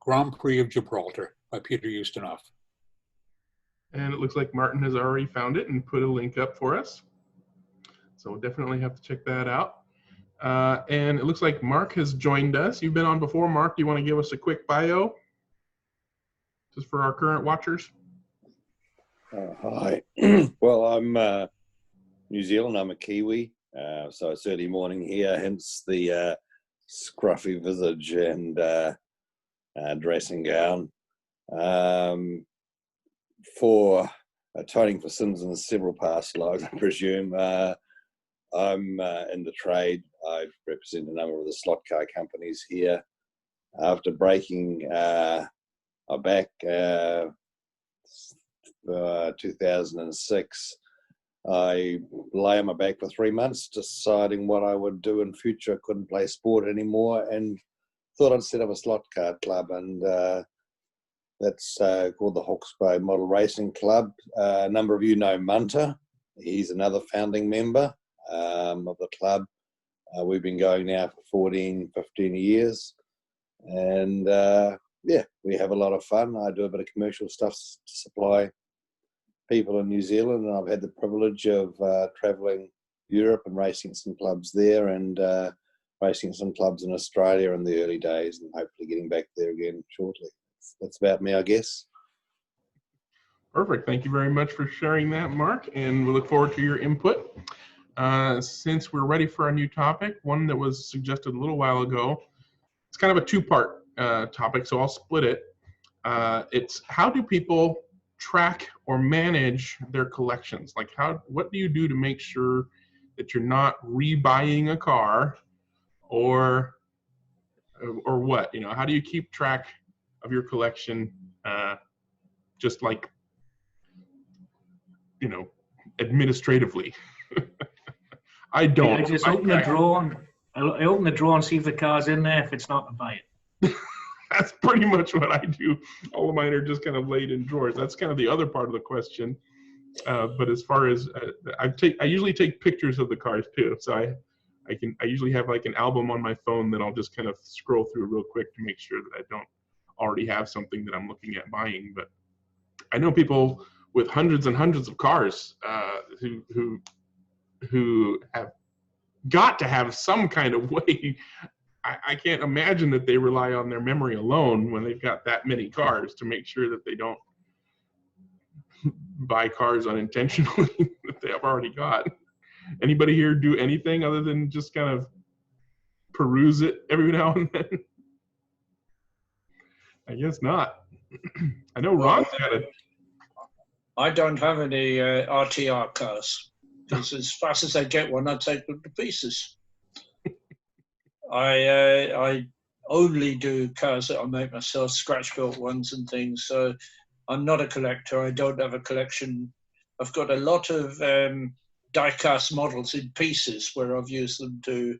Grand Prix of Gibraltar by Peter Ustinov. And it looks like Martyn has already found it and put a link up for us. So we'll definitely have to check that out. And it looks like Mark has joined us. You've been on before. Mark, do you want to give us a quick bio? Just for our current watchers. Hi. Well, I'm New Zealand. I'm a Kiwi. So it's early morning here, hence the scruffy visage and dressing gown. For atoning for sins in several past lives, I presume. I'm in the trade. I represent a number of the slot car companies here. After breaking my back 2006, I lay on my back for 3 months, deciding what I would do in future. I couldn't play sport anymore, and thought I'd set up a slot car club, and that's called the Hawke Model Racing Club. A number of you know Monte. He's another founding member of the club. We've been going now for 14, 15 years. And yeah, we have a lot of fun. I do a bit of commercial stuff to supply people in New Zealand. And I've had the privilege of traveling Europe and racing some clubs there, and racing some clubs in Australia in the early days, and hopefully getting back there again shortly. That's about me, I guess. Perfect. Thank you very much for sharing that, Mark, and we look forward to your input. Since we're ready for our new topic, one that was suggested a little while ago, it's kind of a two-part topic, so I'll split it. It's how do people track or manage their collections? Like, what do you do to make sure that you're not rebuying a car, or what? You know, how do you keep track of your collection, just like, you know, administratively? I don't. I just open the drawer. I open the drawer and see if the car's in there. If it's not, I buy it. that's pretty much what I do. All of mine are just kind of laid in drawers. That's kind of the other part of the question. But as far as I usually take pictures of the cars too. So I usually have like an album on my phone that I'll just kind of scroll through real quick to make sure that I don't already have something that I'm looking at buying. But I know people with hundreds and hundreds of cars who have got to have some kind of way. I can't imagine that they rely on their memory alone when they've got that many cars to make sure that they don't buy cars unintentionally that they have already got. Anybody here do anything other than just kind of peruse it every now and then? I guess not. I know Ron's got a... I don't have any RTR cars. Because as fast as I get one, I take them to pieces. I only do cars that I make myself, scratch-built ones and things. So I'm not a collector. I don't have a collection. I've got a lot of die-cast models in pieces where I've used them to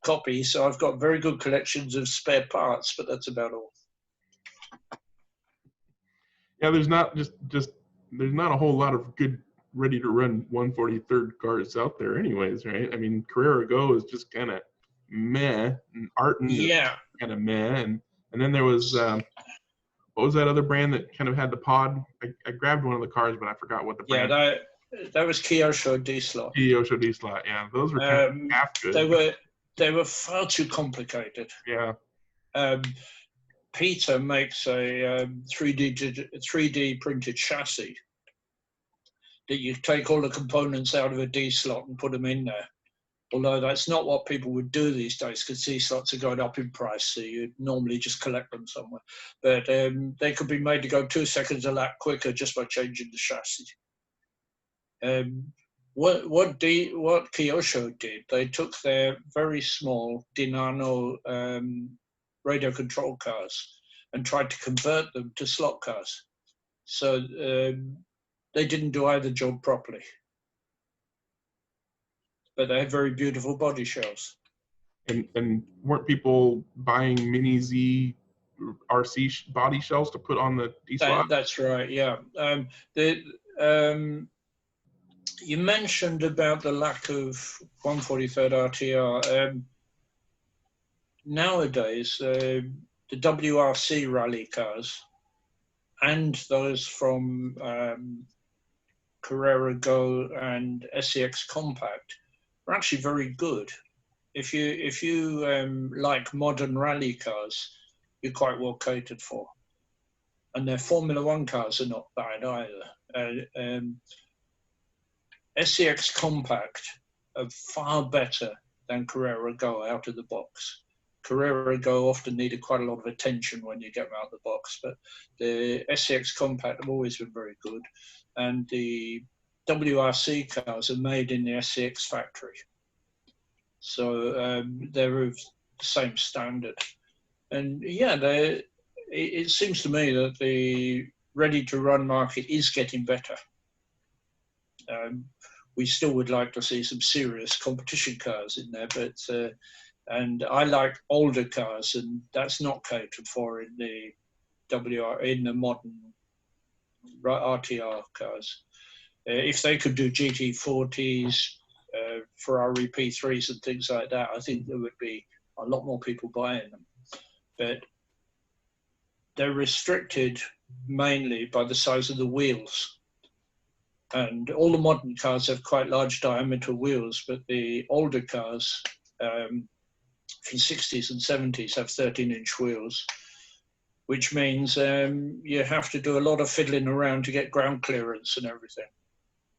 copy. So I've got very good collections of spare parts, but that's about all. Yeah, there's not there's not a whole lot of good ready-to-run 143rd cars out there anyways, right? I mean, Carrera Go is just kind of meh, and Arton is kind of meh, and then there was what was that other brand that kind of had the pod? I grabbed one of the cars, but I forgot what the brand. Yeah, that was Kyosho D-Slot. Kyosho D-Slot, yeah, those were kind of half good. They were far too complicated. Yeah. Peter makes a 3D printed chassis that you take all the components out of a D-slot and put them in there. Although that's not what people would do these days, because D-slots are going up in price, so you'd normally just collect them somewhere. But they could be made to go 2 seconds a lap quicker just by changing the chassis. What Kyosho did, they took their very small Dinano radio control cars and tried to convert them to slot cars. So they didn't do either job properly. But they had very beautiful body shells. And weren't people buying mini Z RC body shells to put on the D-slot? That's right, yeah. You mentioned about the lack of 143rd RTR. Nowadays, the WRC rally cars and those from Carrera Go and SCX Compact are actually very good. If you like modern rally cars, you're quite well catered for. And their Formula One cars are not bad either. SCX Compact are far better than Carrera Go out of the box. Carrera Go often needed quite a lot of attention when you get them out of the box, but the SCX Compact have always been very good. And the WRC cars are made in the SCX factory. So they're of the same standard. And yeah, it seems to me that the ready-to-run market is getting better. We still would like to see some serious competition cars in there, but and I like older cars, and that's not catered for in the modern RTR cars. If they could do GT40s, Ferrari P3s and things like that, I think there would be a lot more people buying them. But they're restricted mainly by the size of the wheels. And all the modern cars have quite large diameter wheels, but the older cars from the 60s and 70s have 13-inch wheels, which means you have to do a lot of fiddling around to get ground clearance and everything.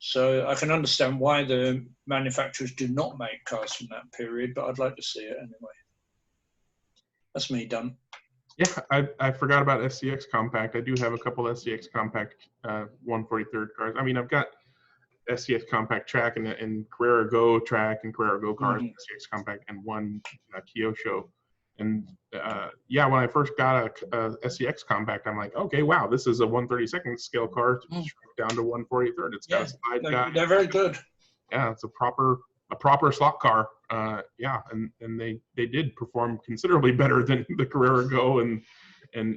So I can understand why the manufacturers do not make cars from that period, but I'd like to see it anyway. That's me done. Yeah, I forgot about SCX Compact. I do have a couple SCX Compact 143rd cars. I mean, I've got SCX Compact track and Carrera Go track and Carrera Go cars, SCX Compact, and one Kyosho. And yeah, when I first got a SCX Compact, I'm like, okay, wow, this is a 1/32nd scale car down to 1/43rd. It's got a slide guide. They're very good. Yeah, it's a proper a proper slot car. Yeah, and they did perform considerably better than the Carrera Go, and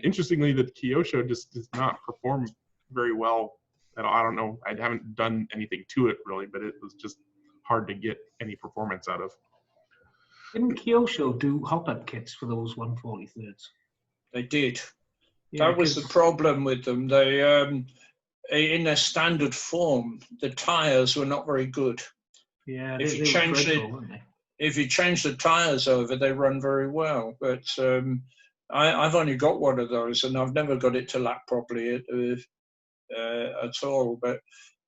interestingly, the Kyosho just does not perform very well at all. I don't know. I haven't done anything to it really, but it was just hard to get any performance out of. Didn't Kyosho do hop-up kits for those 143s? They did. Yeah, That was the 'cause- problem with them. They, in their standard form, the tires were not very good. Yeah, If they you were change dreadful, it- weren't they? If you change the tires over, they run very well. But I've only got one of those, and I've never got it to lap properly at all. But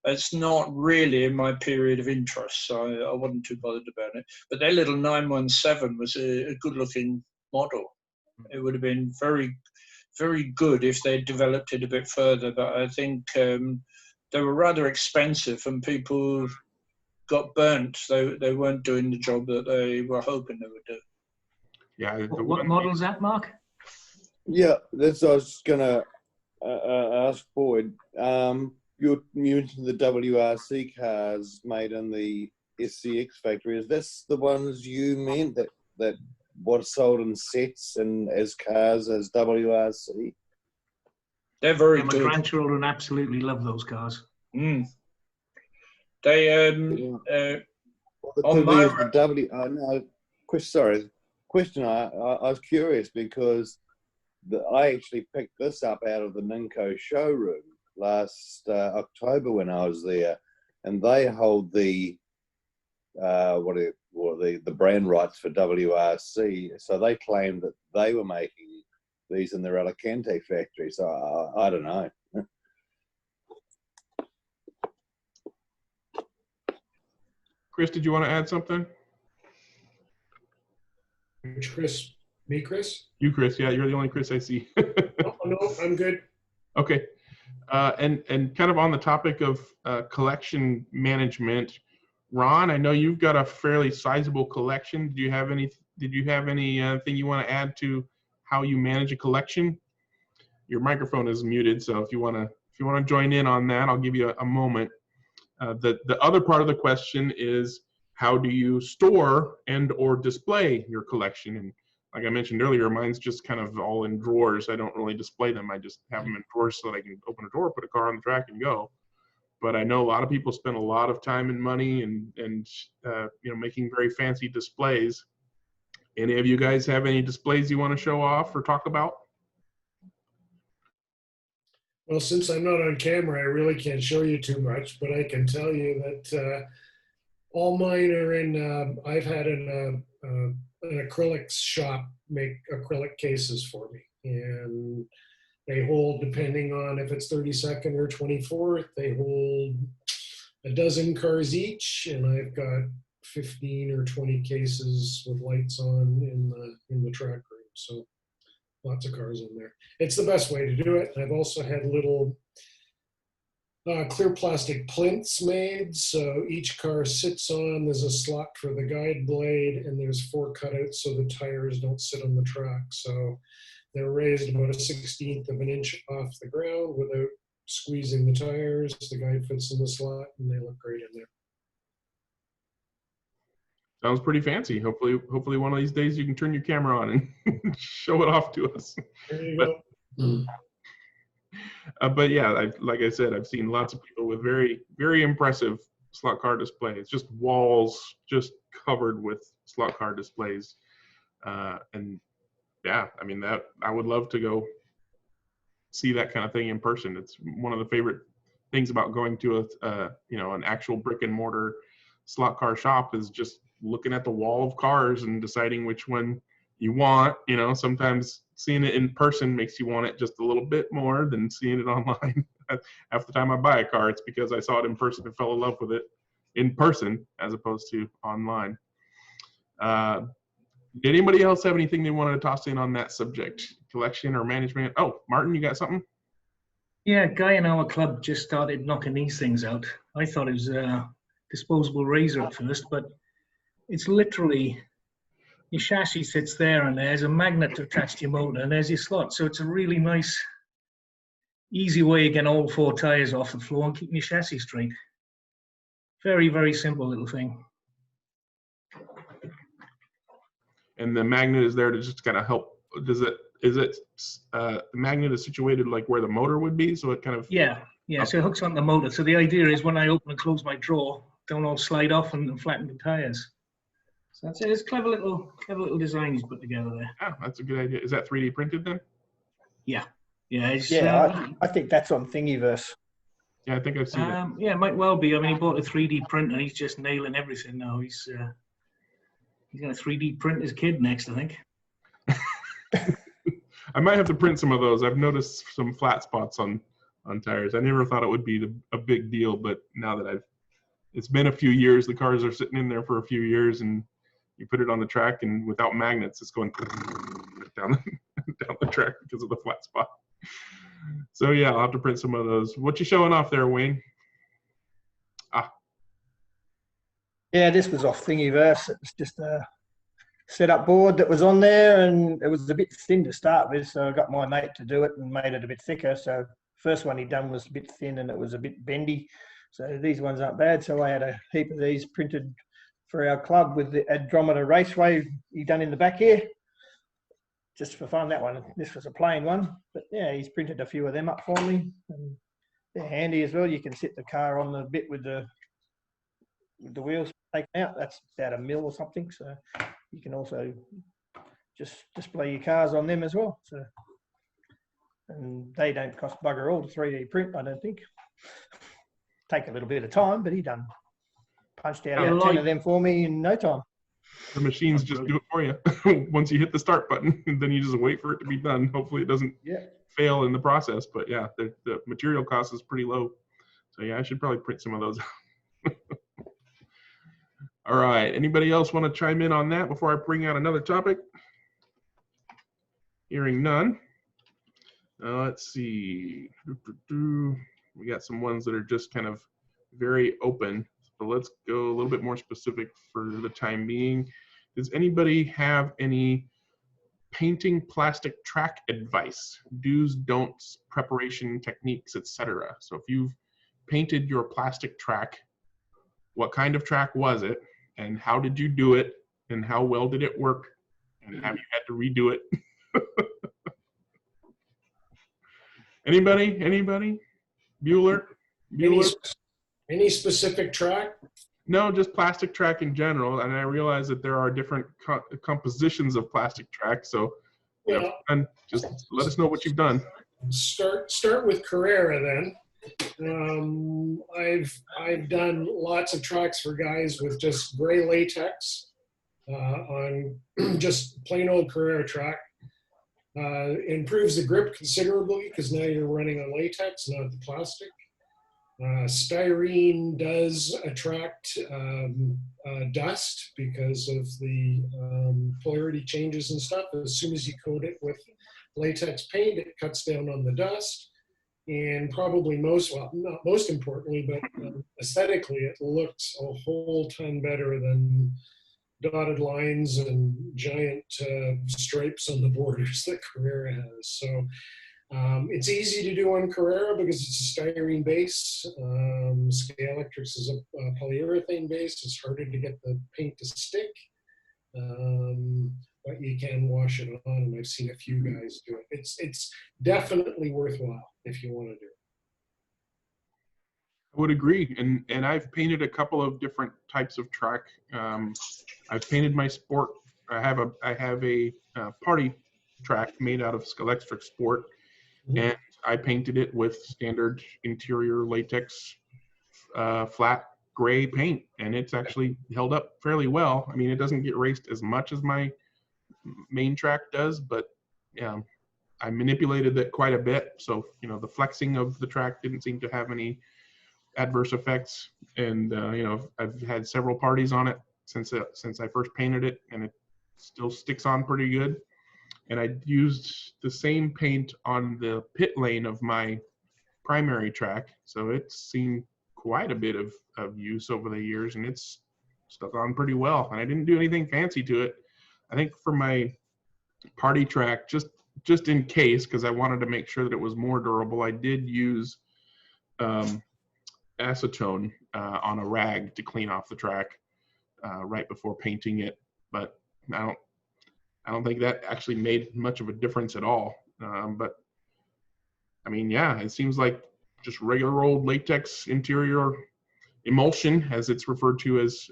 it's not really in my period of interest, so I wasn't too bothered about it. But their little 917 was a good-looking model. It would have been very, very good if they developed it a bit further. But I think they were rather expensive, and people got burnt. They weren't doing the job that they were hoping they would do. Yeah. What model's that, Mark? Yeah, that's what I was gonna ask Boyd. You mentioned the WRC cars made in the SCX factory. Is this the ones you meant that was sold in sets and as cars as WRC? They're very My good. grandchildren absolutely love those cars. Mm. They on my question. I was curious because I actually picked this up out of the Ninko showroom last October when I was there, and they hold the the brand rights for WRC. So they claimed that they were making these in their Alicante factory. So I don't know. Chris, did you want to add something? Which Chris? Me, Chris? You, Chris. Yeah, you're the only Chris I see. Oh, no, I'm good. Okay. And kind of on the topic of collection management, Ron, I know you've got a fairly sizable collection. Did you have anything you want to add to how you manage a collection? Your microphone is muted, so if you want to join in on that, I'll give you a moment. The other part of the question is, how do you store and or display your collection? And like I mentioned earlier, mine's just kind of all in drawers. I don't really display them. I just have them in drawers so that I can open a drawer, put a car on the track, and go. But I know a lot of people spend a lot of time and money and making very fancy displays. Any of you guys have any displays you want to show off or talk about? Well, since I'm not on camera, I really can't show you too much, but I can tell you that all mine are in, I've had an acrylics shop make acrylic cases for me. And they hold, depending on if it's 32nd or 24th, they hold a dozen cars each. And I've got 15 or 20 cases with lights on in the track room. So lots of cars in there. It's the best way to do it. I've also had little clear plastic plinths made. So each car sits on, there's a slot for the guide blade, and there's 4 cutouts so the tires don't sit on the track. So they're raised about 1/16 of an inch off the ground without squeezing the tires. The guide fits in the slot, and they look great in there. Sounds pretty fancy. Hopefully one of these days you can turn your camera on and show it off to us. There you go. But yeah, like I said, I've seen lots of people with very, very impressive slot car displays, just walls just covered with slot car displays. And yeah, I mean, that I would love to go see that kind of thing in person. It's one of the favorite things about going to an actual brick and mortar slot car shop is just looking at the wall of cars and deciding which one you want. Sometimes seeing it in person makes you want it just a little bit more than seeing it online. Half the time I buy a car, it's because I saw it in person and fell in love with it in person as opposed to online. Did anybody else have anything they wanted to toss in on that subject? Collection or management? Oh, Martyn, you got something? Yeah, a guy in our club just started knocking these things out. I thought it was a disposable razor at first, but it's literally, your chassis sits there and there's a magnet attached to your motor and there's your slot. So it's a really nice, easy way of getting all 4 tires off the floor and keeping your chassis straight. Very, very simple little thing. and the magnet is there to just kind of help. The magnet is situated like where the motor would be, so it kind of Yeah. So it hooks on the motor. So the idea is when I open and close my drawer, don't all slide off and flatten the tires. So that's it. It's clever little design he's put together there. Oh, that's a good idea. Is that 3D printed then? Yeah. It's, I think that's on Thingiverse. Yeah, I think I've seen it. Yeah, it might well be. I mean, he bought a 3D printer and he's just nailing everything now. He's going to 3D print his kid next, I think. I might have to print some of those. I've noticed some flat spots on tires. I never thought it would be a big deal, but now that it's been a few years, the cars are sitting in there for a few years, and you put it on the track, and without magnets, it's going down the track because of the flat spot. So yeah, I'll have to print some of those. What you showing off there, Wayne? Yeah, this was off Thingiverse. It was just a setup board that was on there, and it was a bit thin to start with, so I got my mate to do it and made it a bit thicker. So first one he done was a bit thin and it was a bit bendy. So these ones aren't bad. So I had a heap of these printed for our club with the Andromeda Raceway he done in the back here. Just for fun, that one. This was a plain one. But yeah, he's printed a few of them up for me. And they're handy as well. You can sit the car on the bit with the wheels taken out. That's about $1 mil or something. So you can also just display your cars on them as well. So, and they don't cost bugger all to 3D print, I don't think. Take a little bit of time, but he punched out about 10 of them for me in no time. The machines just do it for you. Once you hit the start button, then you just wait for it to be done. Hopefully it doesn't fail in the process. But yeah, the material cost is pretty low. So yeah, I should probably print some of those. All right. Anybody else want to chime in on that before I bring out another topic? Hearing none. Let's see. We got some ones that are just kind of very open. So let's go a little bit more specific for the time being. Does anybody have any painting plastic track advice? Do's, don'ts, preparation techniques, etc. So if you've painted your plastic track, what kind of track was it? And how did you do it? And how well did it work? And have you had to redo it? Anybody? Bueller? Any specific track? No, just plastic track in general. And I realize that there are different compositions of plastic track. So and just let us know what you've done. Start with Carrera then. I've done lots of tracks for guys with just gray latex on just plain old Carrera track. Improves the grip considerably because now you're running on latex, not the plastic. Styrene does attract dust because of the polarity changes and stuff. As soon as you coat it with latex paint, it cuts down on the dust. And probably not most importantly, but aesthetically, it looks a whole ton better than dotted lines and giant stripes on the borders that Carrera has. So it's easy to do on Carrera because it's a styrene base. Scalextrics is a polyurethane base. It's harder to get the paint to stick, but you can wash it on, and I've seen a few guys do it. It's definitely worthwhile if you want to do it. I would agree, and I've painted a couple of different types of track. I've painted my sport. I have a party track made out of Scalextric Sport, and I painted it with standard interior latex flat gray paint, and it's actually held up fairly well. I mean, it doesn't get raced as much as my main track does, but yeah, I manipulated it quite a bit. So the flexing of the track didn't seem to have any adverse effects, and I've had several parties on it since I first painted it, and it still sticks on pretty good. And I used the same paint on the pit lane of my primary track, so it's seen quite a bit of use over the years, and it's stuck on pretty well. And I didn't do anything fancy to it. I think for my party track, just in case, because I wanted to make sure that it was more durable, I did use acetone on a rag to clean off the track right before painting it. But I don't think that actually made much of a difference at all. But I mean, yeah, it seems like just regular old latex interior emulsion, as it's referred to as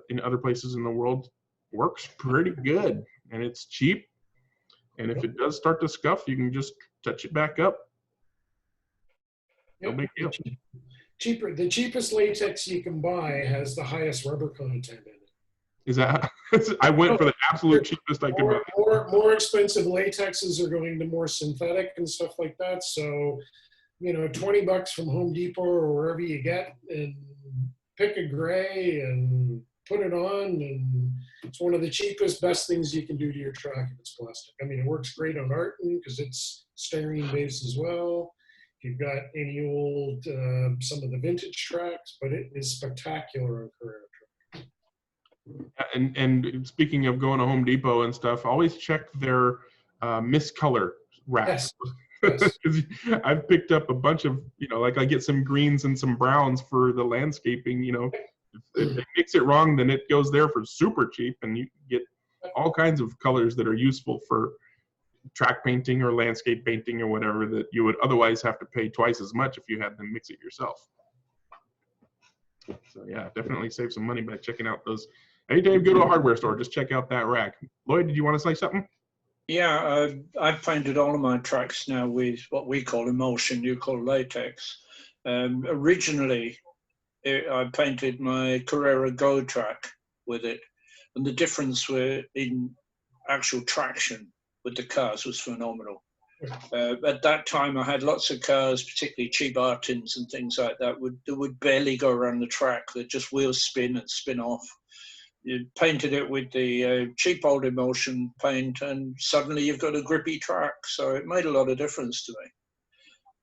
in other places in the world, works pretty good, and it's cheap. And if it does start to scuff, you can just touch it back up. No big deal. The cheapest latex you can buy has the highest rubber content in it. Is that? I went for the absolute cheapest I could buy. More expensive latexes are going to more synthetic and stuff like that. So, you know, $20 from Home Depot or wherever you get, and pick a gray and put it on, and it's one of the cheapest, best things you can do to your track if it's plastic. I mean, it works great on Martyn because it's styrene based as well. If you've got any old, some of the vintage tracks, but it is spectacular on Carrera. And speaking of going to Home Depot and stuff, always check their miscolor racks. Yes. I've picked up a bunch of, you know, like I get some greens and some browns for the landscaping, you know. If they mix it wrong, then it goes there for super cheap, and you get all kinds of colors that are useful for track painting or landscape painting or whatever that you would otherwise have to pay twice as much if you had them mix it yourself. So yeah, definitely save some money by checking out those. Anytime you go to a hardware store, just check out that rack. Lloyd, did you want to say something? Yeah, I've painted all of my tracks now with what we call emulsion, you call latex. Originally, I painted my Carrera Go track with it, and the difference in actual traction with the cars was phenomenal. At that time, I had lots of cars, particularly cheap Martyns and things like that, that would barely go around the track. They'd just wheels spin and spin off. You painted it with the cheap old emulsion paint, and suddenly you've got a grippy track. So it made a lot of difference to me.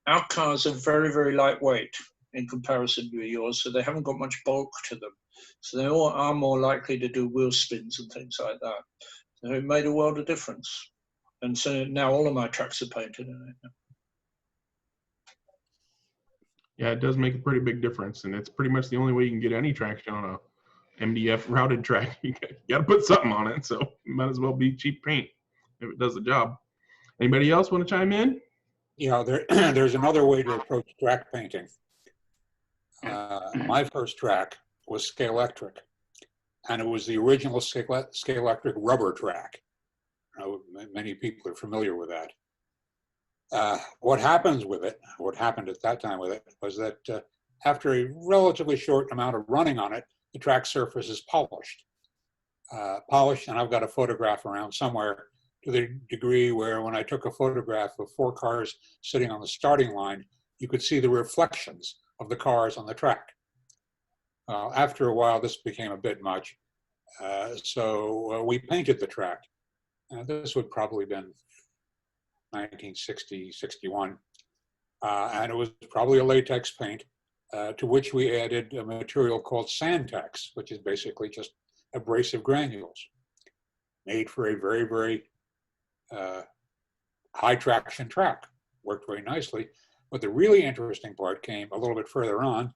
Our cars are very, very lightweight in comparison to yours, so they haven't got much bulk to them. So they all are more likely to do wheel spins and things like that. So it made a world of difference. And so now all of my tracks are painted in it. Yeah, it does make a pretty big difference, and it's pretty much the only way you can get any traction on a MDF routed track. You got to put something on it, so it might as well be cheap paint if it does the job. Anybody else want to chime in? You know, there's another way to approach track painting. My first track was Scalextric, and it was the original Scalextric rubber track. Many people are familiar with that. What happens with it, what happened at that time with it, was that after a relatively short amount of running on it, the track surface is polished. And I've got a photograph around somewhere to the degree where when I took a photograph of 4 cars sitting on the starting line, you could see the reflections of the cars on the track. After a while, this became a bit much. So we painted the track. This would probably been 1960, 61. And it was probably a latex paint to which we added a material called Sandtex, which is basically just abrasive granules, made for a very, very high traction track. Worked very nicely. But the really interesting part came a little bit further on.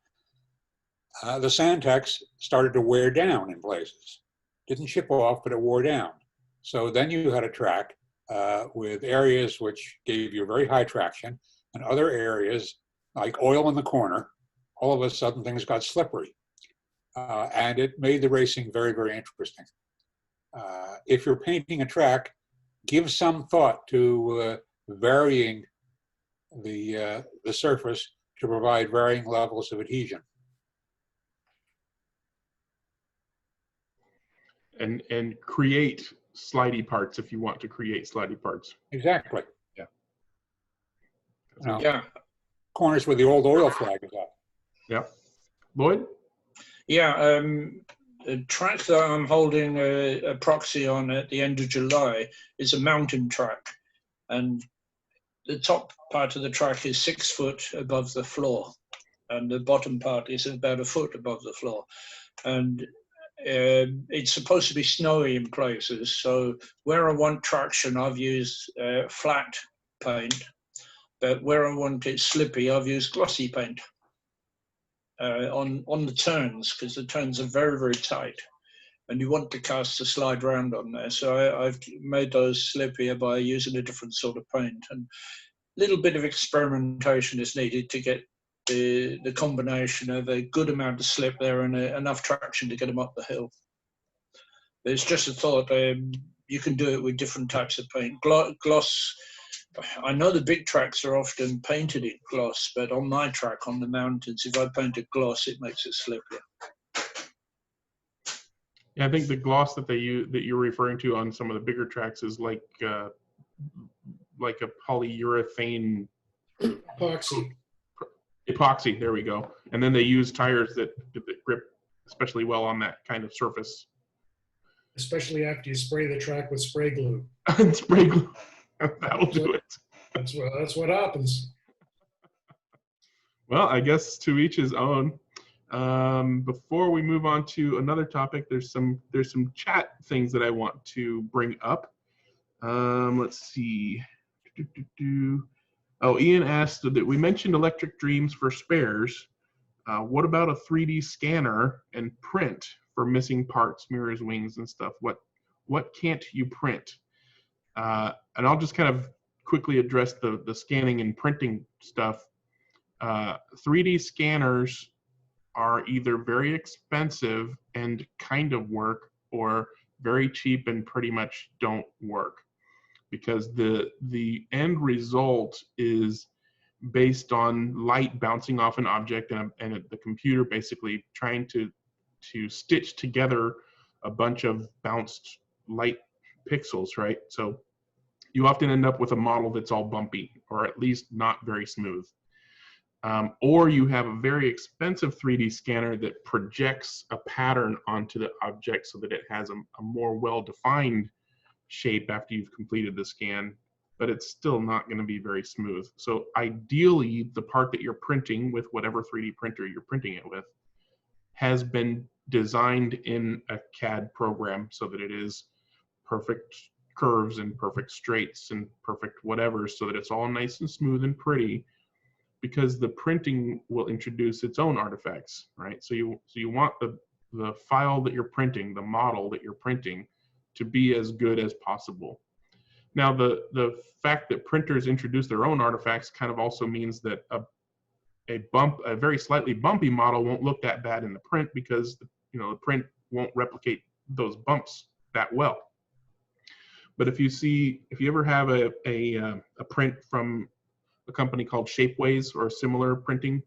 The Sandtex started to wear down in places. Didn't chip off, but it wore down. So then you had a track with areas which gave you very high traction, and other areas like oil in the corner, all of a sudden things got slippery. And it made the racing very, very interesting. If you're painting a track, give some thought to varying the surface to provide varying levels of adhesion. And create slidey parts if you want to create slidey parts. Exactly. Yeah. Yeah. Corners where the old oil flag is up. Yeah. Lloyd? Yeah, the track that I'm holding a proxy on at the end of July is a mountain track. And the top part of the track is 6 foot above the floor. And the bottom part is about 1 foot above the floor. And it's supposed to be snowy in places. So where I want traction, I've used flat paint. But where I want it slippy, I've used glossy paint. On the turns, because the turns are very, very tight. and you want the cars to slide around on there. So I've made those slippier by using a different sort of paint, and a little bit of experimentation is needed to get the combination of a good amount of slip there and enough traction to get them up the hill. It's just a thought. You can do it with different types of paint. Gloss, I know the big tracks are often painted in gloss, but on my track on the mountains, if I paint it gloss, it makes it slippier. Yeah, I think the gloss that you're referring to on some of the bigger tracks is like a polyurethane epoxy. There we go. And then they use tires that grip especially well on that kind of surface. Especially after you spray the track with spray glue. Spray glue. That'll do it. That's what happens. Well, I guess to each his own. Before we move on to another topic, there's some chat things that I want to bring up. Let's see. Oh, Ian asked that we mentioned Electric Dreams for spares. What about a 3D scanner and print for missing parts, mirrors, wings, and stuff? What can't you print? And I'll just kind of quickly address the scanning and printing stuff. 3D scanners are either very expensive and kind of work, or very cheap and pretty much don't work, because the end result is based on light bouncing off an object and the computer basically trying to stitch together a bunch of bounced light pixels, right? So you often end up with a model that's all bumpy, or at least not very smooth. Or you have a very expensive 3D scanner that projects a pattern onto the object so that it has a more well-defined shape after you've completed the scan, but it's still not going to be very smooth. So ideally, the part that you're printing with whatever 3D printer you're printing it with has been designed in a CAD program so that it is perfect curves and perfect straights and perfect whatever, so that it's all nice and smooth and pretty, because the printing will introduce its own artifacts, right? So you want the file that you're printing, the model that you're printing, to be as good as possible. Now, the fact that printers introduce their own artifacts kind of also means that a very slightly bumpy model won't look that bad in the print, because the print won't replicate those bumps that well. But if you ever have a print from a company called Shapeways or a similar printing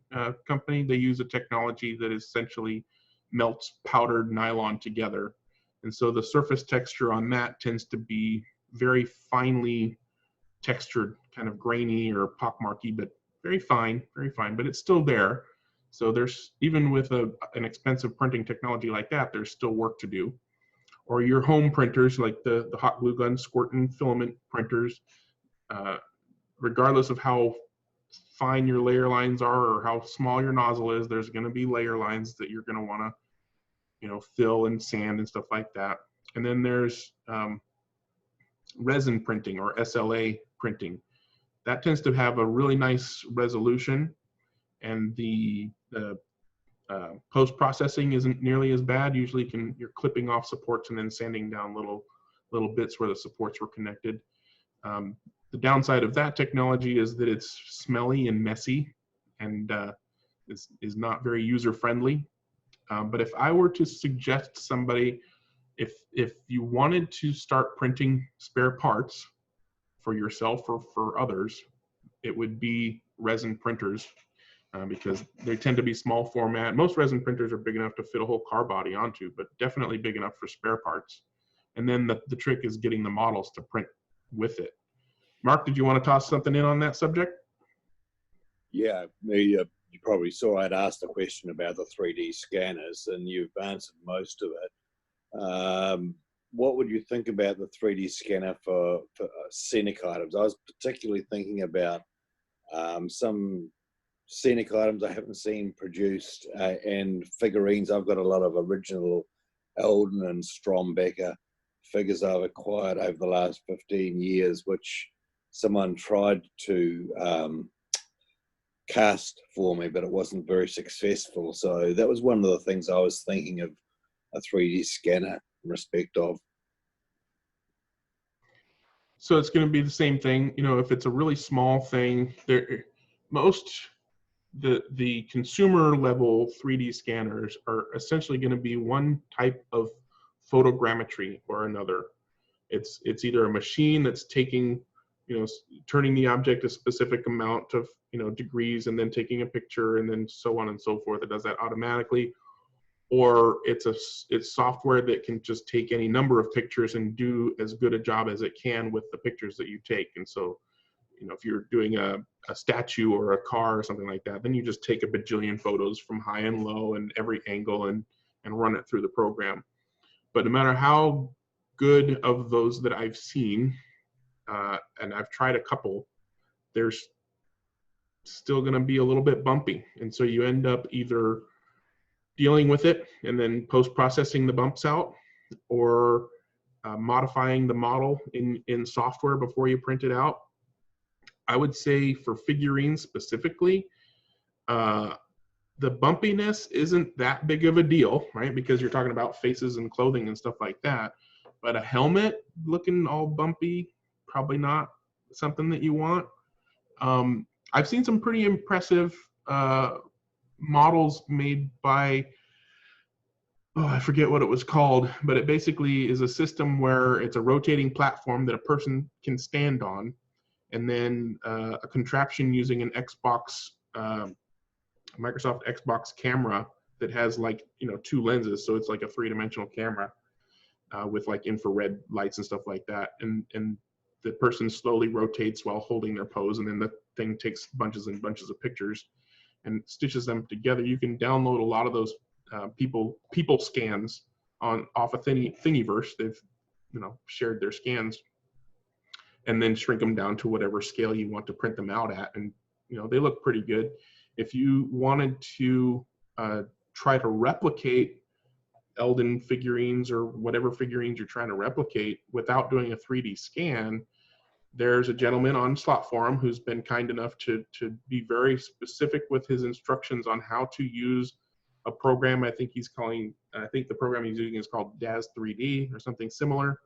company, they use a technology that essentially melts powdered nylon together. And so the surface texture on that tends to be very finely textured, kind of grainy or pockmarky, but very fine, but it's still there. So there's, even with an expensive printing technology like that, there's still work to do. Or your home printers, like the hot glue gun squirt and filament printers, regardless of how fine your layer lines are or how small your nozzle is, there's going to be layer lines that you're going to want to, fill and sand and stuff like that. And then there's resin printing, or SLA printing. That tends to have a really nice resolution, and the post-processing isn't nearly as bad. Usually you're clipping off supports and then sanding down little bits where the supports were connected. The downside of that technology is that it's smelly and messy, and is not very user-friendly. But if I were to suggest to somebody, if you wanted to start printing spare parts for yourself or for others, it would be resin printers, because they tend to be small format. Most resin printers are big enough to fit a whole car body onto, but definitely big enough for spare parts. And then the trick is getting the models to print with it. Mark, did you want to toss something in on that subject? Yeah, you probably saw I'd asked a question about the 3D scanners, and you've answered most of it. What would you think about the 3D scanner for scenic items? I was particularly thinking about some scenic items I haven't seen produced, and figurines. I've got a lot of original Eldon and Strombecker figures I've acquired over the last 15 years, which someone tried to cast for me, but it wasn't very successful. So that was one of the things I was thinking of, a 3D scanner. respect of. So it's going to be the same thing. You know, if it's a really small thing, the consumer level 3D scanners are essentially going to be one type of photogrammetry or another. It's either a machine that's taking, you know, turning the object a specific amount of, you know, degrees and then taking a picture and then so on and so forth. It does that automatically. Or it's software that can just take any number of pictures and do as good a job as it can with the pictures that you take. And so, you know, if you're doing a statue or a car or something like that, then you just take a bajillion photos from high and low and every angle and run it through the program. But no matter how good of those that I've seen, and I've tried a couple, there's still going to be a little bit bumpy. And so you end up either dealing with it and then post-processing the bumps out, or modifying the model in software before you print it out. I would say for figurines specifically, the bumpiness isn't that big of a deal, right? Because you're talking about faces and clothing and stuff like that. But a helmet looking all bumpy, probably not something that you want. I've seen some pretty impressive models made by, I forget what it was called, but it basically is a system where it's a rotating platform that a person can stand on, and then a contraption using an Xbox, Microsoft Xbox camera that has, like, you know, 2 lenses, so it's like a 3-dimensional camera with like infrared lights and stuff like that, and the person slowly rotates while holding their pose, and then the thing takes bunches and bunches of pictures and stitches them together. You can download a lot of those people scans off of Thingiverse. They've, you know, shared their scans, and then shrink them down to whatever scale you want to print them out at, and, you know, they look pretty good. If you wanted to try to replicate Eldon figurines or whatever figurines you're trying to replicate without doing a 3D scan, there's a gentleman on Sloth Forum who's been kind enough to be very specific with his instructions on how to use a program. I think the program he's using is called DAZ 3D or something similar,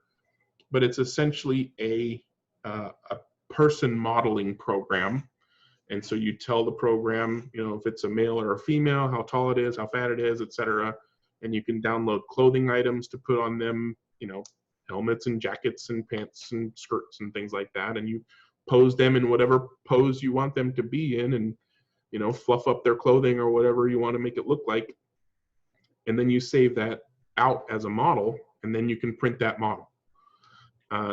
but it's essentially a person modeling program. And so you tell the program, you know, if it's a male or a female, how tall it is, how fat it is, etc. And you can download clothing items to put on them, you know, helmets and jackets and pants and skirts and things like that. And you pose them in whatever pose you want them to be in, and, you know, fluff up their clothing or whatever you want to make it look like. And then you save that out as a model, and then you can print that model.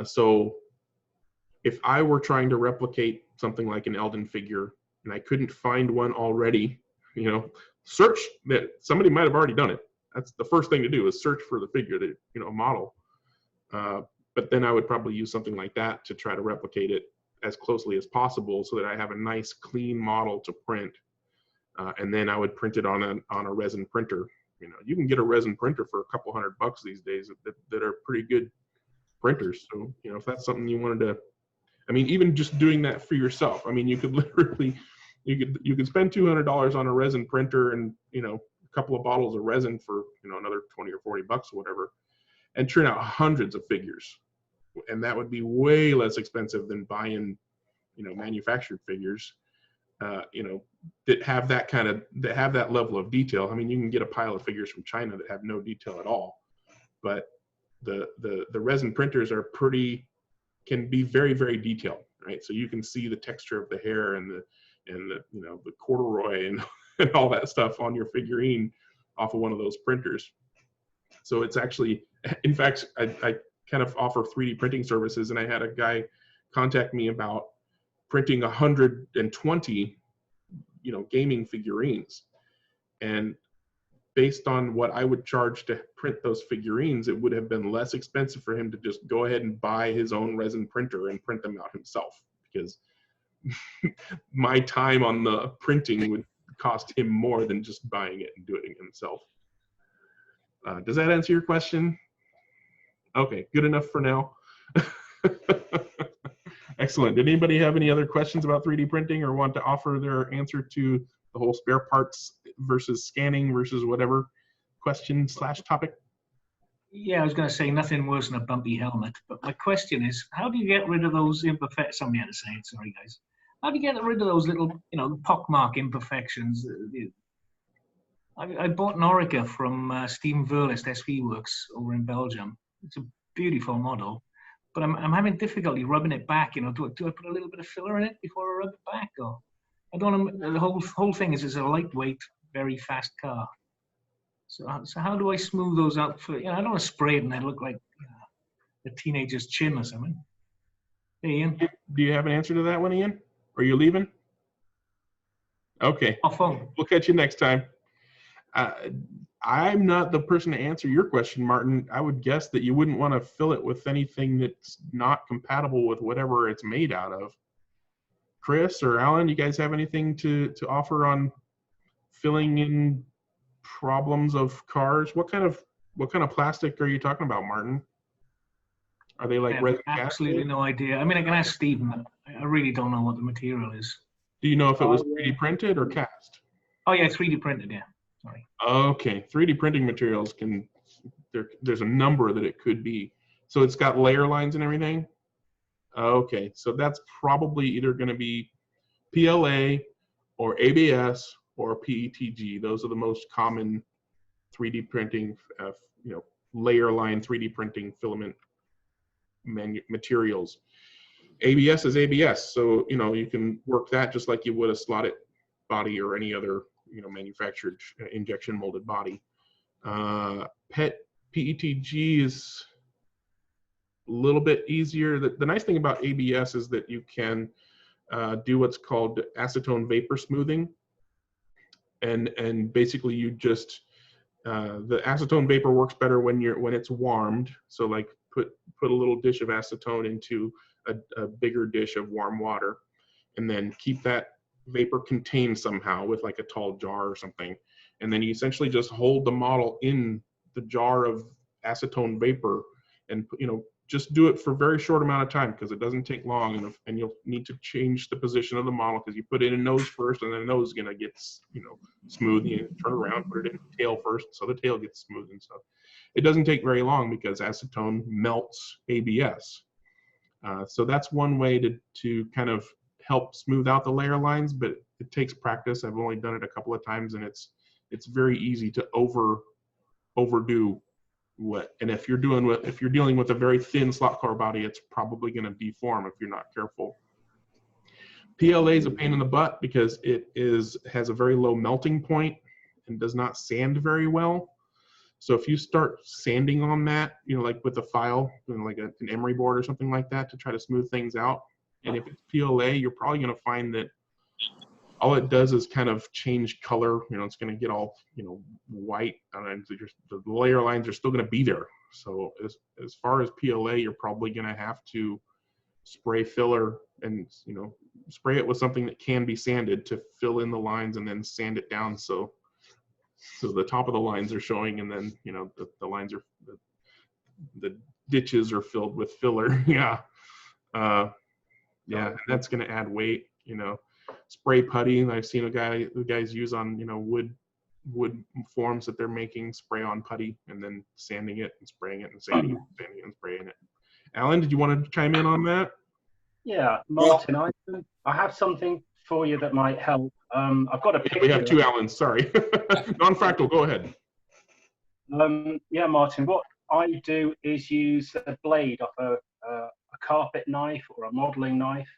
So if I were trying to replicate something like an Eldon figure and I couldn't find one already, you know, search that somebody might have already done it. That's the first thing to do, is search for the figure, that, you know, model. But then I would probably use something like that to try to replicate it as closely as possible so that I have a nice clean model to print. And then I would print it on a resin printer. You know, you can get a resin printer for a couple $100 these days that are pretty good printers. So, you know, if that's something you wanted to, I mean, even just doing that for yourself, I mean, you could literally, you could spend $200 on a resin printer and, you know, a couple of bottles of resin for, you know, another 20 or 40 bucks or whatever, and turn out hundreds of figures. And that would be way less expensive than buying, you know, manufactured figures, you know, that have that level of detail. I mean, you can get a pile of figures from China that have no detail at all, but the resin printers can be very, very detailed, right? So you can see the texture of the hair and the you know, the corduroy and all that stuff on your figurine off of one of those printers. So it's actually, in fact, I kind of offer 3D printing services, and I had a guy contact me about printing 120, you know, gaming figurines. And based on what I would charge to print those figurines, it would have been less expensive for him to just go ahead and buy his own resin printer and print them out himself, because my time on the printing would cost him more than just buying it and doing it himself. Does that answer your question? Okay, good enough for now. Excellent. Did anybody have any other questions about 3D printing or want to offer their answer to the whole spare parts versus scanning versus whatever question / topic? Yeah, I was going to say nothing worse than a bumpy helmet. But my question is, how do you get rid of those imperfections? Somebody had to say it. Sorry, guys. How do you get rid of those little, pockmark imperfections? I bought an Orica from Stephen Verlist SV Works over in Belgium. It's a beautiful model, but I'm having difficulty rubbing it back. Do I put a little bit of filler in it before I rub it back, or I don't know. The whole thing is it's a lightweight, very fast car. So how do I smooth those out? I don't want to spray it and they look like a teenager's chin or something. Hey, Ian. Do you have an answer to that one, Ian? Are you leaving? Okay. Off phone. We'll catch you next time. I'm not the person to answer your question, Martin. I would guess that you wouldn't want to fill it with anything that's not compatible with whatever it's made out of. Chris or Alan, you guys have anything to offer on filling in problems of cars? What kind of plastic are you talking about, Martin? Are they like resin cast? Absolutely no idea. I mean, I can ask Stephen, but I really don't know what the material is. Do you know if it was 3D printed or cast? Oh yeah, 3D printed. Yeah. Sorry. Okay, 3D printing materials there's a number that it could be. So it's got layer lines and everything? Okay, so that's probably either going to be PLA or ABS or PETG. Those are the most common 3D printing, layer line 3D printing filament materials. ABS is ABS, so you can work that just like you would a slotted body or any other manufactured injection molded body. PETG is a little bit easier. The nice thing about ABS is that you can do what's called acetone vapor smoothing, and basically you just the acetone vapor works better when it's warmed. So like put a little dish of acetone into a bigger dish of warm water, and then keep that vapor contained somehow with like a tall jar or something, and then you essentially just hold the model in the jar of acetone vapor, and just do it for a very short amount of time because it doesn't take long, and you'll need to change the position of the model because you put it in nose first, and then the nose is gonna get smooth. You turn around, put it in tail first, so the tail gets smooth and stuff. It doesn't take very long because acetone melts ABS. So that's one way to kind of help smooth out the layer lines, but it takes practice. I've only done it a couple of times, and it's very easy to overdo what. And if you're dealing with a very thin slot car body, it's probably going to deform if you're not careful. PLA is a pain in the butt because it has a very low melting point and does not sand very well. So if you start sanding on that, like with a file, like an emery board or something like that to try to smooth things out, and if it's PLA, you're probably going to find that all it does is kind of change color. It's going to get all, white, and the layer lines are still going to be there. So as far as PLA, you're probably going to have to spray filler and, spray it with something that can be sanded to fill in the lines and then sand it down so the top of the lines are showing, and then, the lines are, the ditches are filled with filler. Yeah. Yeah, and that's going to add weight. Spray putty. I've seen the guys use on wood forms that they're making, spray on putty and then sanding it and spraying it and sanding it, sanding it and spraying it. Alan, did you want to chime in on that? Yeah, Martin, I have something for you that might help. I've got a picture. We have two Allens. Sorry, non-fractal. Go ahead. Yeah, Martin. What I do is use a blade off a carpet knife or a modeling knife.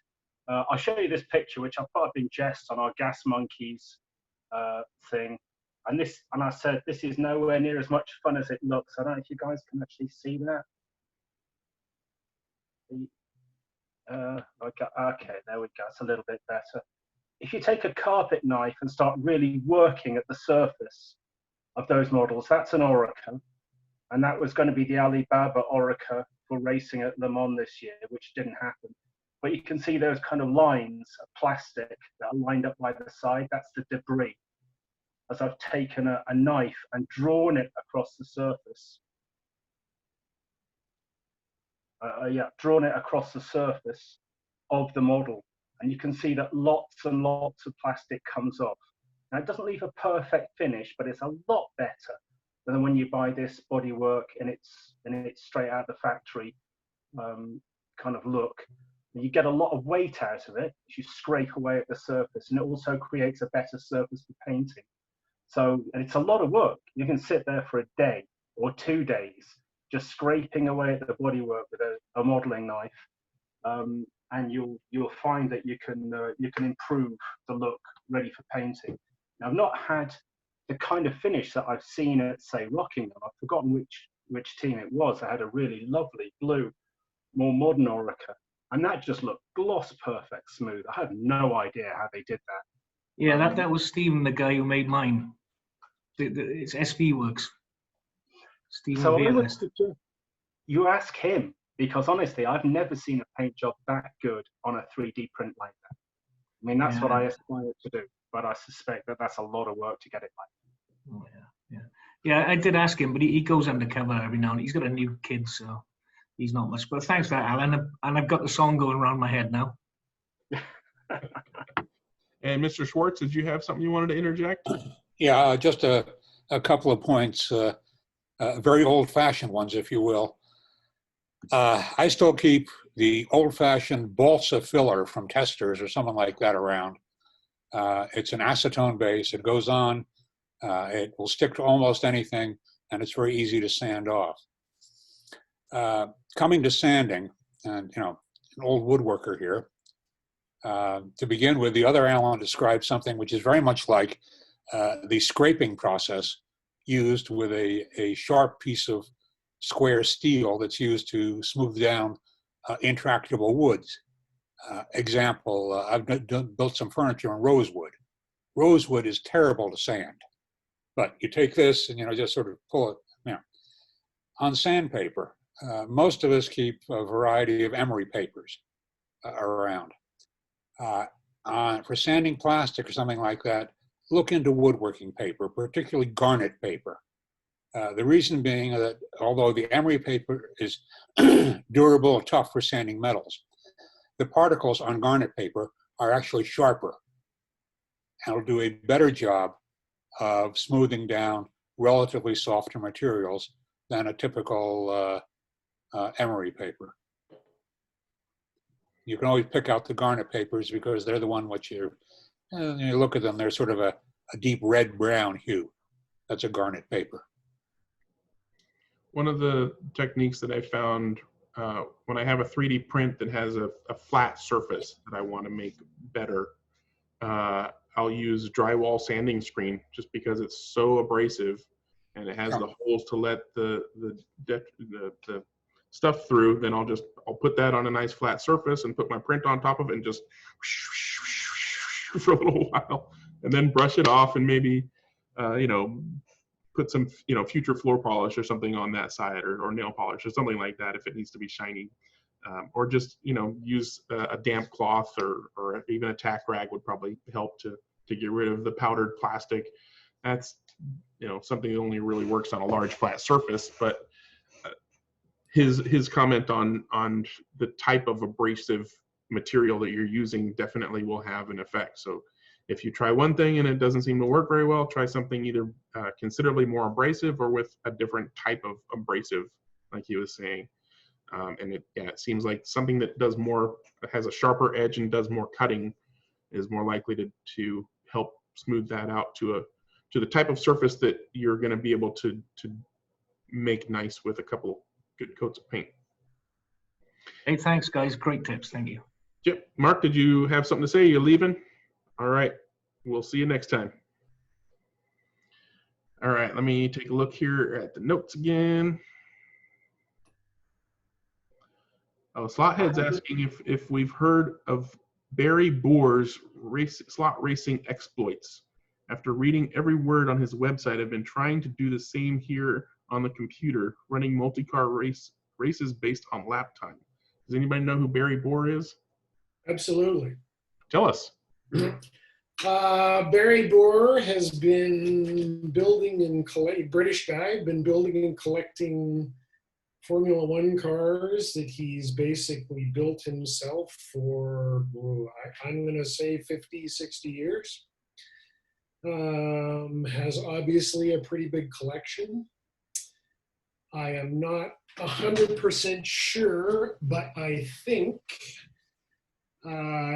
I'll show you this picture, which I put up in jest on our Gas Monkeys thing. And I said, this is nowhere near as much fun as it looks. I don't know if you guys can actually see that. Okay, there we go. It's a little bit better. If you take a carpet knife and start really working at the surface of those models, that's an Orica. And that was going to be the Alibaba Orica for racing at Le Mans this year, which didn't happen. But you can see those kind of lines of plastic that are lined up by the side. That's the debris. As I've taken a knife and drawn it across the surface. Drawn it across the surface of the model. And you can see that lots and lots of plastic comes off. Now, it doesn't leave a perfect finish, but it's a lot better But then when you buy this bodywork and it's straight out of the factory kind of look, you get a lot of weight out of it as you scrape away at the surface, and it also creates a better surface for painting. So, and it's a lot of work. You can sit there for a day or 2 days just scraping away at the bodywork with a modeling knife, and you'll find that you can improve the look ready for painting. Now, I've not had the kind of finish that I've seen at, say, Rockingham. I've forgotten which team it was. I had a really lovely blue, more modern Orica, and that just looked gloss perfect smooth. I have no idea how they did that. Yeah, that was Stephen, the guy who made mine. It's SV Works. Stephen So I Beer would West. suggest you ask him, because honestly, I've never seen a paint job that good on a 3D print like that. I mean, that's what I aspire to do, but I suspect that that's a lot of work to get it like. Oh, yeah. I did ask him, but he goes undercover every now and then. He's got a new kid, so he's not much. But thanks for that, Alan. And I've got the song going around my head now. And Mr. Schwartz, did you have something you wanted to interject? Yeah, just a couple of points, very old-fashioned ones, if you will. I still keep the old-fashioned balsa filler from Testors or something like that around. It's an acetone base. It goes on. It will stick to almost anything, and it's very easy to sand off. Coming to sanding, and an old woodworker here. To begin with, the other Alan described something which is very much like the scraping process used with a sharp piece of square steel that's used to smooth down intractable woods. Example, I've built some furniture in rosewood. Rosewood is terrible to sand, but you take this and just sort of pull it. On sandpaper, most of us keep a variety of emery papers around. For sanding plastic or something like that, look into woodworking paper, particularly garnet paper. The reason being that although the emery paper is durable and tough for sanding metals, the particles on garnet paper are actually sharper and will do a better job of smoothing down relatively softer materials than a typical emery paper. You can always pick out the garnet papers because they're the one which you look at them, they're sort of a deep red-brown hue. That's a garnet paper. One of the techniques that I found when I have a 3D print that has a flat surface that I want to make better, I'll use drywall sanding screen just because it's so abrasive and it has the holes to let the stuff through. Then I'll put that on a nice flat surface and put my print on top of it and just for a little while, and then brush it off and maybe put some future floor polish or something on that side, or nail polish or something like that if it needs to be shiny, or just use a damp cloth or even a tack rag would probably help to get rid of the powdered plastic. That's something that only really works on a large flat surface, but his comment on the type of abrasive material that you're using definitely will have an effect. So if you try one thing and it doesn't seem to work very well, try something either considerably more abrasive or with a different type of abrasive, like he was saying. And it seems like something that has a sharper edge and does more cutting is more likely to help smooth that out to the type of surface that you're going to be able to make nice with a couple good coats of paint. Hey, thanks, guys. Great tips. Thank you. Yep. Mark, did you have something to say? You leaving? All right. We'll see you next time. All right. Let me take a look here at the notes again. Oh, Slothead's asking if we've heard of Barry Bohr's slot racing exploits. After reading every word on his website, I've been trying to do the same here on the computer, running multi-car races based on lap time. Does anybody know who Barry Bohr is? Absolutely. Tell us. Barry Bohr has been building and British guy, been building and collecting Formula One cars that he's basically built himself for, I'm going to say 50, 60 years. has obviously a pretty big collection. I am not 100% sure, but I think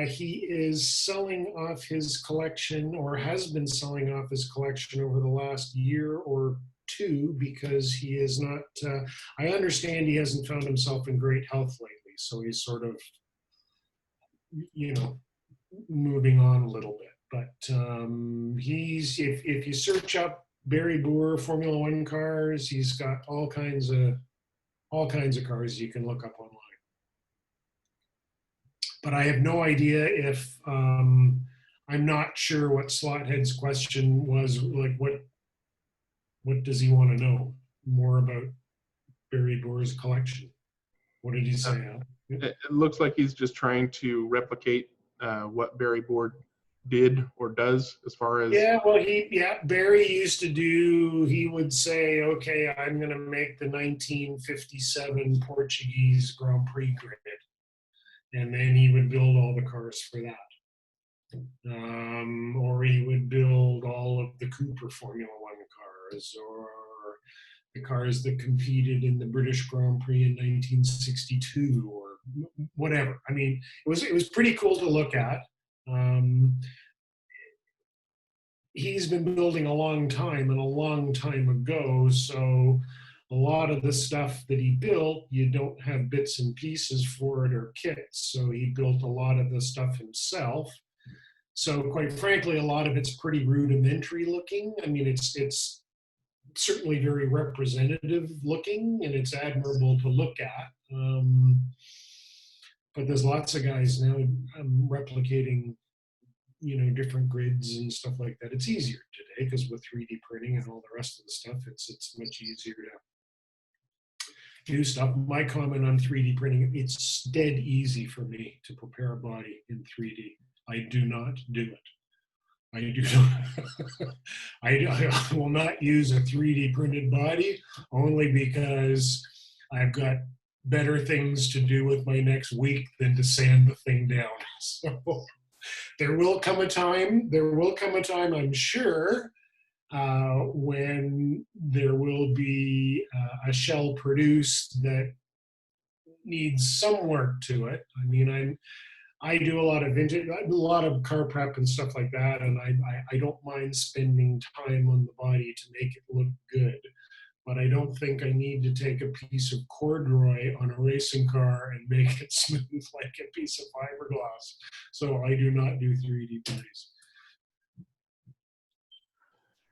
he is selling off his collection, or has been selling off his collection over the last year or two, because he is not, I understand he hasn't found himself in great health lately. So he's sort of, you know, moving on a little bit. But he's, if you search up Barry Boer Formula One cars, he's got all kinds of cars you can look up online. But I have no idea if, I'm not sure what Slothead's question was, like what does he want to know more about Barry Boer's collection? What did he say? It looks like he's just trying to replicate what Barry Boer did or does as far as. Yeah, well, Barry used to do, he would say, okay, I'm going to make the 1957 Portuguese Grand Prix grid. And then he would build all the cars for that. Or he would build all of the Cooper Formula One cars, or the cars that competed in the British Grand Prix in 1962, or whatever. I mean, it was pretty cool to look at. He's been building a long time and a long time ago, so a lot of the stuff that he built, you don't have bits and pieces for it or kits. So he built a lot of the stuff himself. So quite frankly, a lot of it's pretty rudimentary looking. I mean, it's certainly very representative looking, and it's admirable to look at. But there's lots of guys now replicating, you know, different grids and stuff like that. It's easier today because with 3D printing and all the rest of the stuff, it's much easier to do stuff. My comment on 3D printing, it's dead easy for me to prepare a body in 3D. I do not do it. I do not. I will not use a 3D printed body, only because I've got better things to do with my next week than to sand the thing down. So there will come a time, I'm sure, when there will be a shell produced that needs some work to it. I mean, I do a lot of vintage, I do a lot of car prep and stuff like that, and I don't mind spending time on the body to make it look good. But I don't think I need to take a piece of corduroy on a racing car and make it smooth like a piece of fiberglass. So I do not do 3D bodies.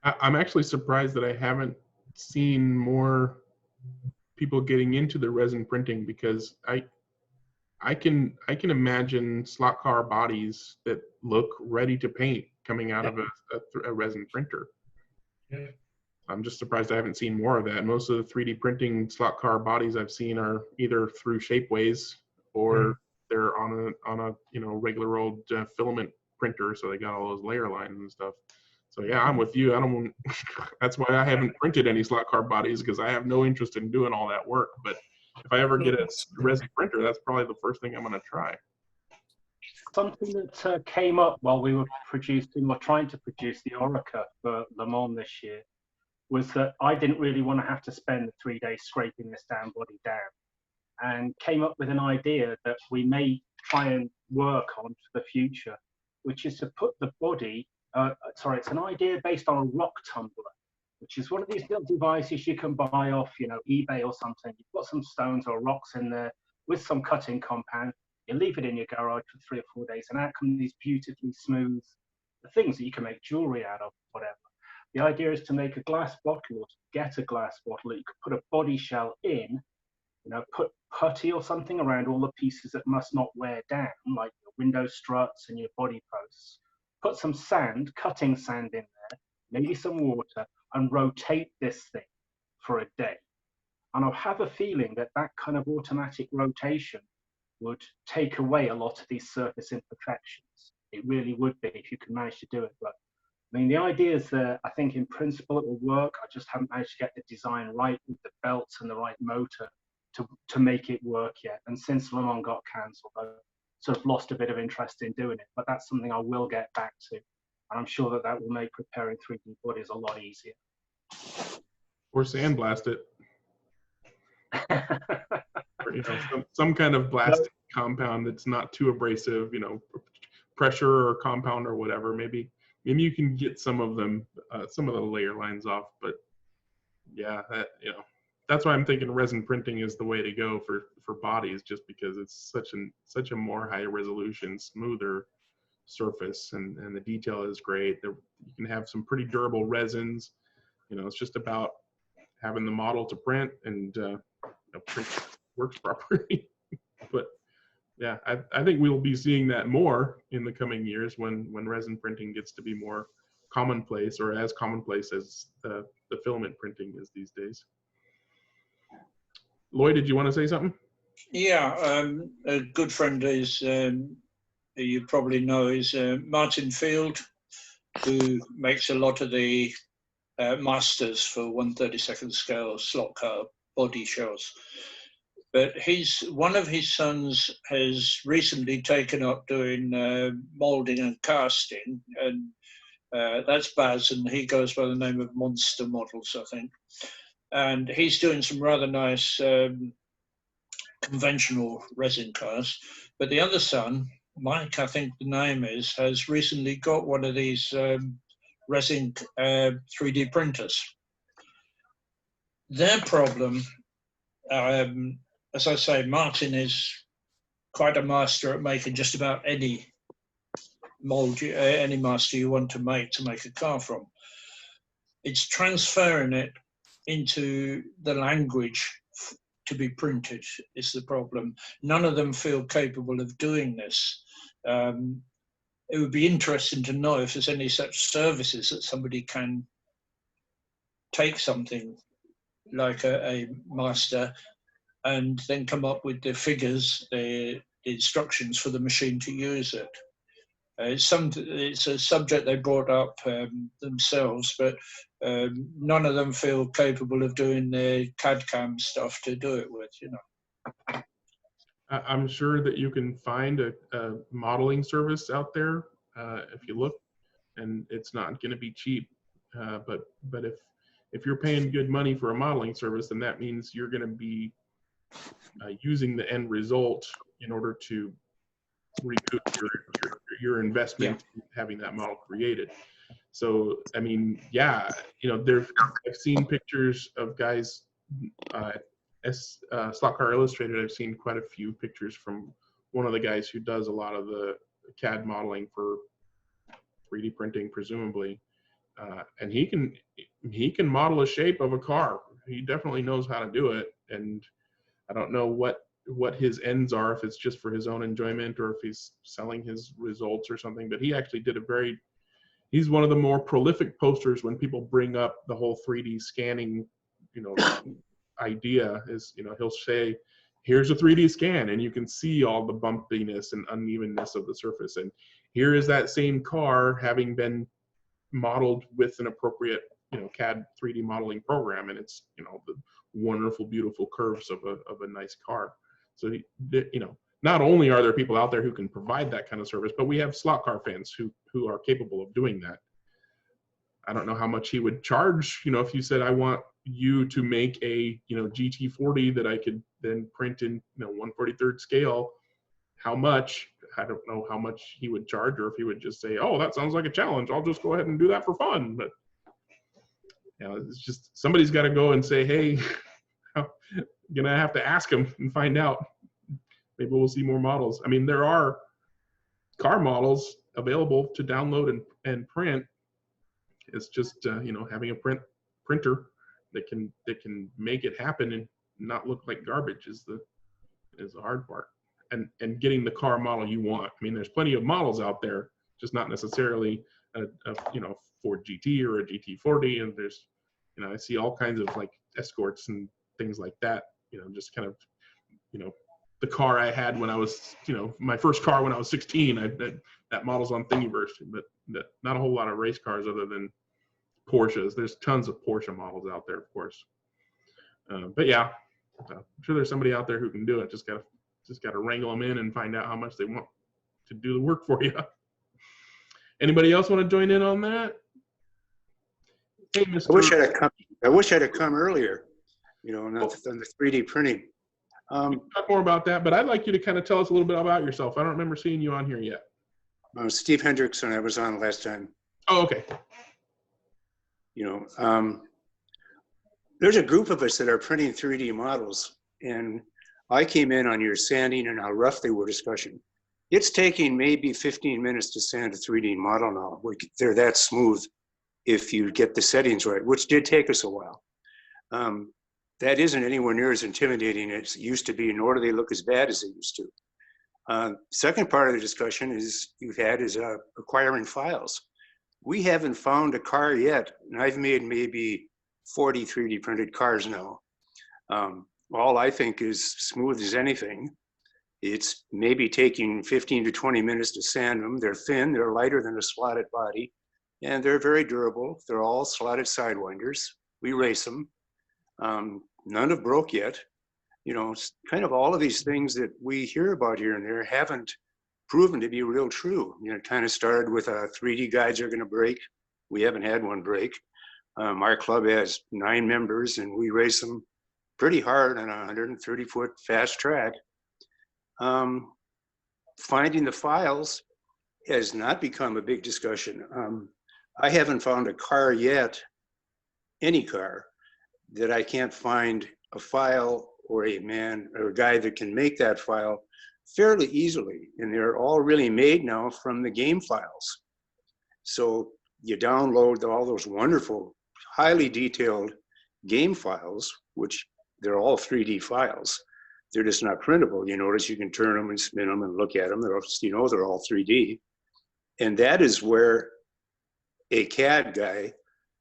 I'm actually surprised that I haven't seen more people getting into the resin printing, because I can imagine slot car bodies that look ready to paint coming out of a resin printer. Yeah. I'm just surprised I haven't seen more of that. Most of the 3D printing slot car bodies I've seen are either through Shapeways or they're on a you know, regular old filament printer, so they got all those layer lines and stuff. So yeah, I'm with you. I don't. That's why I haven't printed any slot car bodies, because I have no interest in doing all that work. But if I ever get a resin printer, that's probably the first thing I'm going to try. Something that came up while we were trying to produce the Oreca for Le Mans this year was that I didn't really want to have to spend 3 days scraping this damn body down, and came up with an idea that we may try and work on for the future, which is to put the body, it's an idea based on a rock tumbler, which is one of these little devices you can buy off, you know, eBay or something. You've got some stones or rocks in there with some cutting compound. You leave it in your garage for 3 or 4 days, and out come these beautifully smooth things that you can make jewelry out of, whatever. The idea is to make a glass bottle, or to get a glass bottle that you could put a body shell in, you know, put putty or something around all the pieces that must not wear down, like your window struts and your body posts. Put some sand, cutting sand in there, maybe some water, and rotate this thing for a day. And I have a feeling that that kind of automatic rotation would take away a lot of these surface imperfections. It really would be, if you can manage to do it. But I mean, the idea is that I think in principle it will work. I just haven't managed to get the design right with the belts and the right motor to make it work yet. And since Le Mans got cancelled, I've sort of lost a bit of interest in doing it. But that's something I will get back to. And I'm sure that that will make preparing 3D bodies a lot easier. Or sandblast it. Or, you know, some kind of blasting compound that's not too abrasive, you know, pressure or compound or whatever. Maybe you can get some of them, some of the layer lines off. But yeah, that, you know, that's why I'm thinking resin printing is the way to go for bodies, just because it's such a more high resolution, smoother surface, and the detail is great. You can have some pretty durable resins. You know, it's just about having the model to print, and you know, print works properly. But yeah, I think we'll be seeing that more in the coming years when resin printing gets to be more commonplace, or as commonplace as the filament printing is these days. Lloyd, did you want to say something? Yeah, a good friend is, who you probably know, is Martyn Field, who makes a lot of the masters for 1/32 scale slot car body shells. But one of his sons has recently taken up doing moulding and casting, and that's Baz, and he goes by the name of Monster Models, I think. And he's doing some rather nice conventional resin cars. But the other son, Mike, I think the name is, has recently got one of these resin 3D printers. Their problem, as I say, Martyn is quite a master at making just about any mold, any master you want to make a car from. It's transferring it into the language to be printed is the problem. None of them feel capable of doing this. It would be interesting to know if there's any such services that somebody can take something like a master and then come up with the figures, the instructions for the machine to use it. It's a subject they brought up themselves, but none of them feel capable of doing the CAD/CAM stuff to do it with, you know. I'm sure that you can find a modeling service out there if you look, and it's not going to be cheap. But if you're paying good money for a modeling service, then that means you're going to be using the end result in order to recoup your investment in having that model created. So I mean, yeah, you know, I've seen pictures of guys Slot Car Illustrated. I've seen quite a few pictures from one of the guys who does a lot of the CAD modeling for 3D printing, presumably, and he can model a shape of a car. He definitely knows how to do it, and I don't know what his ends are, if it's just for his own enjoyment or if he's selling his results or something. But he actually did he's one of the more prolific posters when people bring up the whole 3D scanning, you know, idea. Is, you know, he'll say, here's a 3D scan, and you can see all the bumpiness and unevenness of the surface, and here is that same car having been modeled with an appropriate, you know, CAD 3D modeling program, and it's, you know, the wonderful, beautiful curves of a nice car. So, you know, not only are there people out there who can provide that kind of service, but we have slot car fans who are capable of doing that. I don't know how much he would charge, you know, if you said, I want you to make a, you know, GT40 that I could then print in, you know, 1/43 scale. How much? I don't know how much he would charge, or if he would just say, oh, that sounds like a challenge, I'll just go ahead and do that for fun. But, you know, it's just, somebody's got to go and say, hey, you're gonna have to ask him and find out. Maybe we'll see more models. I mean, there are car models available to download and print. It's just you know, having a printer that can make it happen and not look like garbage is the hard part. And getting the car model you want. I mean, there's plenty of models out there, just not necessarily a you know, Ford GT or a GT40. And there's, you know, I see all kinds of like Escorts and things like that. You know, just kind of, you know, the car I had when I was, you know, my first car when I was 16. That model's on Thingiverse, but not a whole lot of race cars other than Porsches. There's tons of Porsche models out there, of course. But yeah, I'm sure there's somebody out there who can do it. Just gotta wrangle them in and find out how much they want to do the work for you. Anybody else want to join in on that? Hey, Mr. I wish I'd have come earlier, not on the 3D printing. Talk more about that, but I'd like you to kind of tell us a little bit about yourself. I don't remember seeing you on here yet. Steve Hendrickson, I was on last time. Oh, okay. There's a group of us that are printing 3D models, and I came in on your sanding and how rough they were discussion. It's taking maybe 15 minutes to sand a 3D model now. They're that smooth if you get the settings right, which did take us a while. That isn't anywhere near as intimidating as it used to be, nor do they look as bad as they used to. Second part of the discussion is acquiring files. We haven't found a car yet, and I've made maybe 40 3D printed cars now. All I think is smooth as anything. It's maybe taking 15 to 20 minutes to sand them. They're thin, they're lighter than a slotted body, and they're very durable. They're all slotted sidewinders. We race them. None have broke yet. Kind of all of these things that we hear about here and there haven't proven to be real true. It kind of started with 3D guides are going to break. We haven't had one break. Our club has 9 members, and we race them pretty hard on a 130-foot fast track. Finding the files has not become a big discussion. I haven't found a car yet, any car, that I can't find a file or a man or a guy that can make that file fairly easily. And they're all really made now from the game files. So you download all those wonderful, highly detailed game files, which they're all 3D files. They're just not printable. You notice you can turn them and spin them and look at them. They're all 3D. And that is where a CAD guy,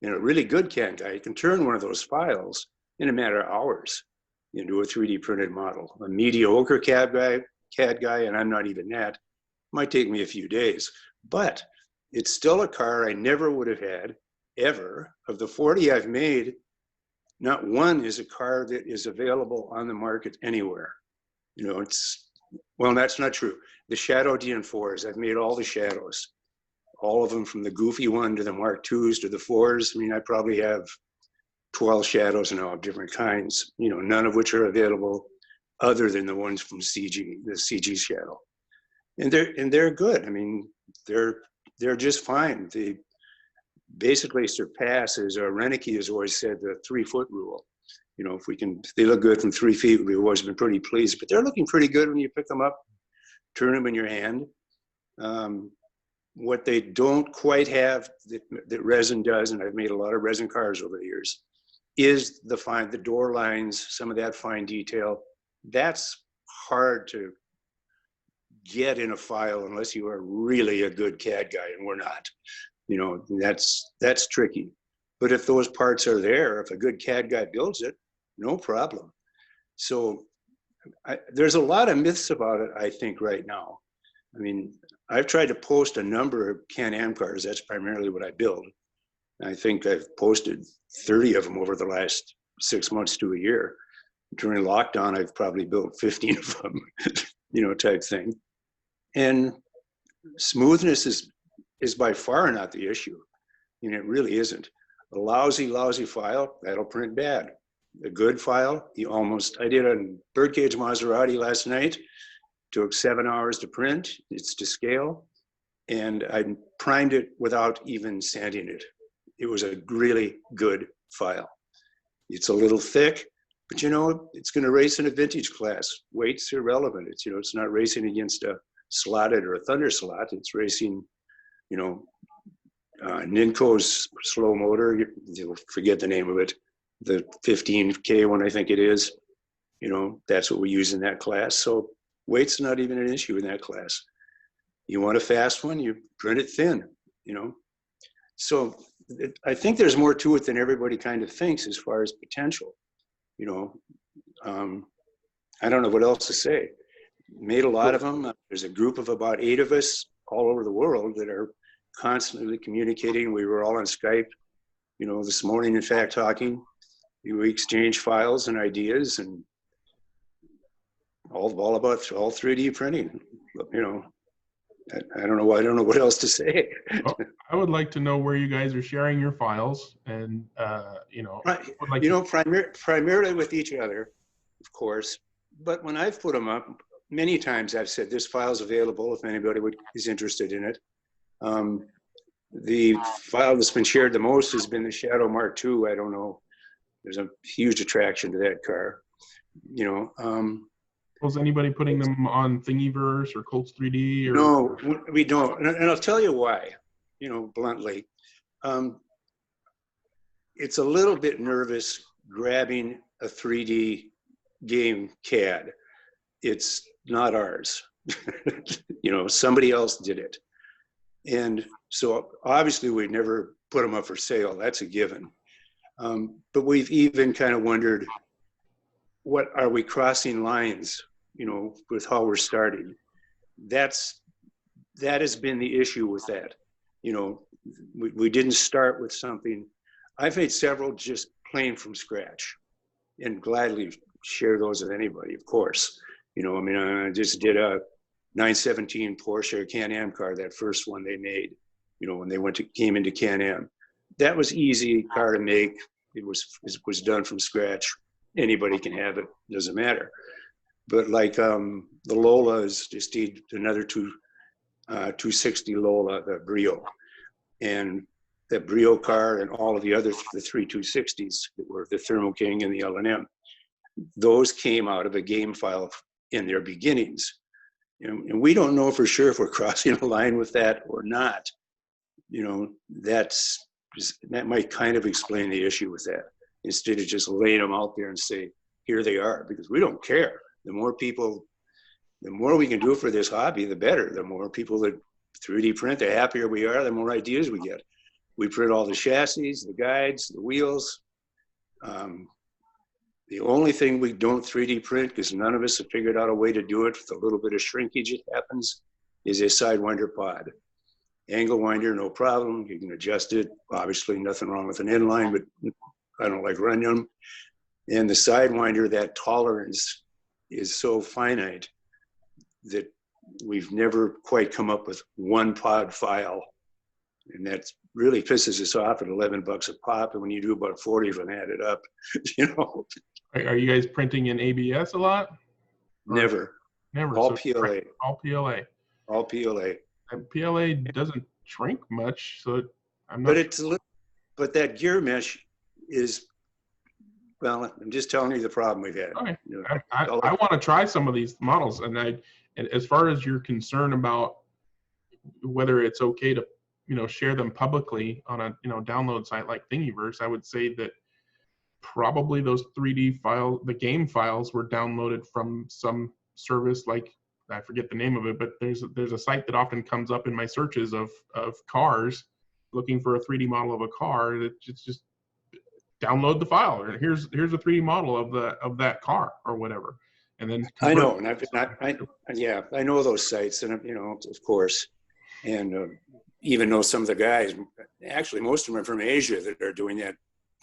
a really good CAD guy, can turn one of those files in a matter of hours into a 3D printed model. A mediocre CAD guy, and I'm not even that, might take me a few days. But it's still a car I never would have had, ever. Of the 40 I've made, not one is a car that is available on the market anywhere. Well, that's not true. The Shadow DN4s, I've made all the Shadows. All of them, from the goofy one to the Mark IIs to the 4s. I probably have 12 Shadows now of different kinds, none of which are available other than the ones from CG, the CG Shadow. And they're good. They're just fine. They basically surpass, as Renicky has always said, the 3-foot rule. If they look good from 3 feet, we've always been pretty pleased, but they're looking pretty good when you pick them up, turn them in your hand. What they don't quite have that resin does, and I've made a lot of resin cars over the years, is the door lines, some of that fine detail. That's hard to get in a file unless you are really a good CAD guy, and we're not. That's tricky. But if those parts are there, if a good CAD guy builds it, no problem. So there's a lot of myths about it, I think, right now. I've tried to post a number of Can-Am cars. That's primarily what I build. I think I've posted 30 of them over the last 6 months to a year. During lockdown, I've probably built 15 of them, type thing. And smoothness is by far not the issue. It really isn't. A lousy file, that'll print bad. A good file, I did a birdcage Maserati last night. Took 7 hours to print. It's to scale. And I primed it without even sanding it. It was a really good file. It's a little thick, but it's going to race in a vintage class. Weight's irrelevant. It's not racing against a slotted or a thunder slot. It's racing, Ninko's slow motor. You'll forget the name of it. The 15K one, I think it is. That's what we use in that class. So weight's not even an issue in that class. You want a fast one, you print it thin, So I think there's more to it than everybody kind of thinks as far as potential. I don't know what else to say. Made a lot of them. There's a group of about 8 of us all over the world that are constantly communicating. We were all on Skype, this morning, in fact, talking. We exchange files and ideas, and all about 3D printing. I don't know. I don't know what else to say. Well, I would like to know where you guys are sharing your files, and you know, Right. would like You to- know, primarily with each other, of course. But when I've put them up, many times I've said this file's available if anybody is interested in it. The file that's been shared the most has been the Shadow Mark II. I don't know. There's a huge attraction to that car. You know. Was anybody putting them on Thingiverse or Colts 3D? Or No, we don't. And I'll tell you why, you know, bluntly. It's a little bit nervous grabbing a 3D game CAD. It's not ours. You know, somebody else did it. And so obviously we'd never put them up for sale. That's a given. But we've even kind of wondered, what are we crossing lines, you know, with how we're starting? That has been the issue with that. You know, we didn't start with something. I've made several just plain from scratch, and gladly share those with anybody, of course. You know, I mean, I just did a 917 Porsche Can-Am car, that first one they made, you know, when they came into Can-Am. That was easy car to make. It was done from scratch. Anybody can have it, doesn't matter. But like the Lola is just another 260 Lola, the Brio. And the Brio car and all of the other, the 3 260s that were the Thermo King and the L&M, those came out of a game file in their beginnings. And we don't know for sure if we're crossing a line with that or not. You know, that might kind of explain the issue with that, instead of just laying them out there and say, here they are, because we don't care. The more people, the more we can do for this hobby, the better. The more people that 3D print, the happier we are, the more ideas we get. We print all the chassis, the guides, the wheels. The only thing we don't 3D print, because none of us have figured out a way to do it with a little bit of shrinkage it happens, is a sidewinder pod. Angle winder, no problem. You can adjust it. Obviously, nothing wrong with an inline, but I don't like running them. And the sidewinder, that tolerance is so finite that we've never quite come up with one pod file. And that really pisses us off at $11 a pop. And when you do about 40 of them added up, you know. Are you guys printing in ABS a lot? Never. Never. All So PLA. All PLA. All PLA. And PLA doesn't shrink much, so I'm not. But it's but that gear mesh is, well, I'm just telling you the problem we've had. Okay. You know, I want to try some of these models, and as far as you're concerned about whether it's okay to, you know, share them publicly on a, you know, download site like Thingiverse, I would say that probably those 3D files, the game files, were downloaded from some service like, I forget the name of it, but there's a site that often comes up in my searches of cars, looking for a 3D model of a car. That just download the file, or here's a 3D model of that car or whatever, and then I know, and I know those sites, and you know, of course, and even know some of the guys. Actually, most of them are from Asia that are doing that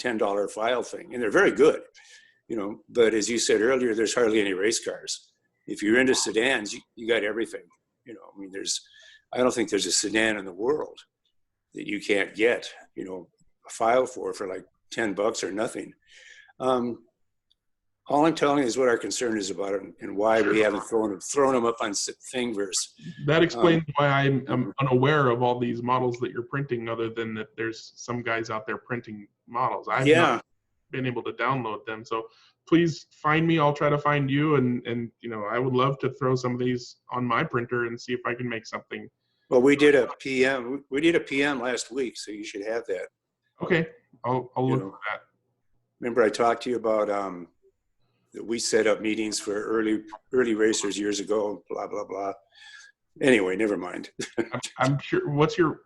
$10 file thing, and they're very good, you know. But as you said earlier, there's hardly any race cars. If you're into sedans, you got everything. You know, I mean, I don't think there's a sedan in the world that you can't get, you know, a file for like $10 or nothing. All I'm telling you is what our concern is about it, and why we haven't thrown them up on Thingiverse. That explains why I'm unaware of all these models that you're printing, other than that there's some guys out there printing models. I've not been able to download them. So please find me. I'll try to find you. And you know, I would love to throw some of these on my printer and see if I can make something. Well, we did a PM. We did a PM last week, so you should have that. Okay. I'll look for that. Remember I talked to you about that we set up meetings for early racers years ago, blah, blah, blah. Anyway, never mind. I'm sure. What's your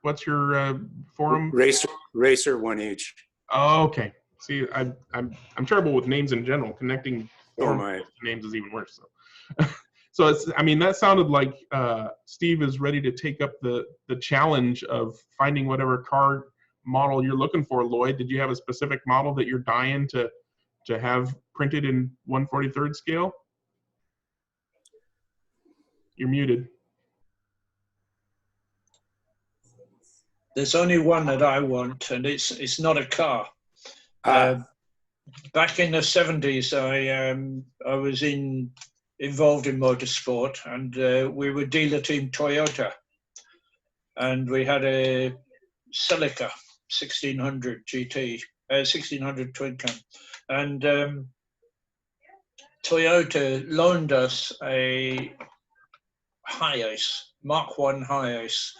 forum? Racer 1H. Oh, okay. See, I'm terrible with names in general. Connecting names is even worse. So, so it's. I mean, that sounded like Steve is ready to take up the challenge of finding whatever car model you're looking for. Lloyd, did you have a specific model that you're dying to have printed in 1/43rd scale? You're muted. There's only one that I want, and it's not a car. Back in the 70s, I was involved in motorsport, and we were dealer team Toyota, and we had a Celica 1600 GT, 1600 twin cam, and Toyota loaned us a Hi-Ace, Mark 1 Hi-Ace,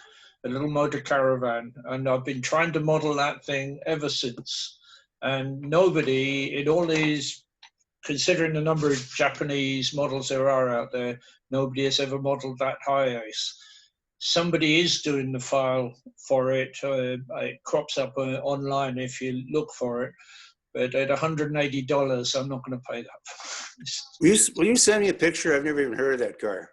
a little motor caravan, and I've been trying to model that thing ever since. And nobody, in all these, considering the number of Japanese models there are out there, nobody has ever modeled that Hi-Ace. Somebody is doing the file for it. It crops up online if you look for it. But at $180, I'm not going to pay that. Will you send me a picture? I've never even heard of that car.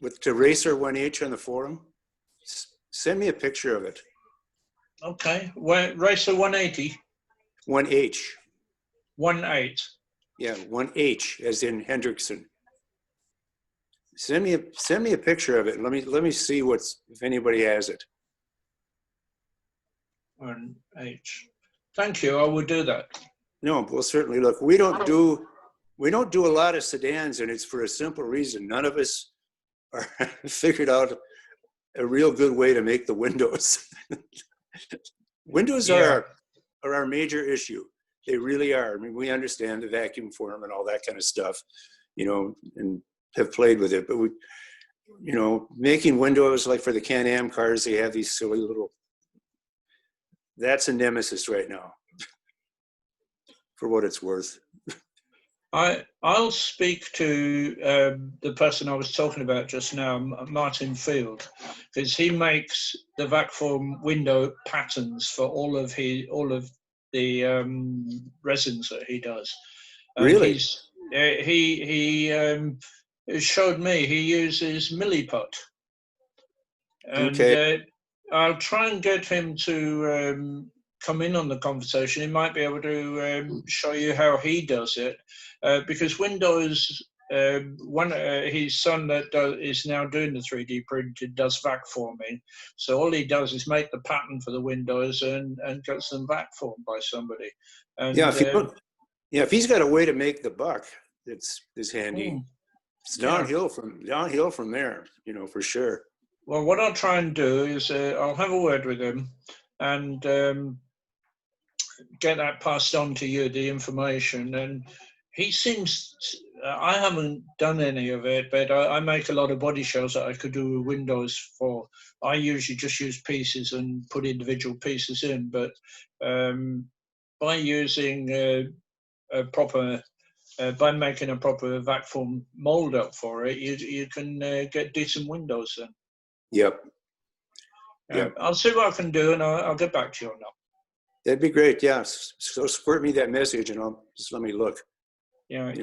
With the Racer 1H on the forum, send me a picture of it. Okay, Racer 180? 1H. 1.8. Yeah, 1H as in Hendrickson. Send me a picture of it. Let me see if anybody has it. 1H. Thank you. I will do that. No, we'll certainly look. We don't do a lot of sedans, and it's for a simple reason. None of us are figured out a real good way to make the windows. Windows are our major issue. They really are. I mean, we understand the vacuum form and all that kind of stuff, and have played with it. But making windows like for the Can-Am cars, they have these silly little. That's a nemesis right now, for what it's worth. I'll speak to the person I was talking about just now, Martyn Field, because he makes the vac form window patterns for all of the resins that he does. Really? He showed me he uses milliput. And okay. I'll try and get him to come in on the conversation. He might be able to show you how he does it, because Windows, his son that is now doing the 3D printed does vac forming. So all he does is make the pattern for the windows and gets them vac formed by somebody. And, if he's got a way to make the buck, it's handy. It's downhill from there, for sure. Well, what I'll try and do is I'll have a word with him and get that passed on to you, the information. And he seems, I haven't done any of it, but I make a lot of body shells that I could do with windows for. I usually just use pieces and put individual pieces in, but by using by making a proper vac form mold up for it, you can get decent windows then. Yep. I'll see what I can do, and I'll get back to you on that. That'd be great. Yeah. So squirt me that message, and I'll just let me look. Yeah.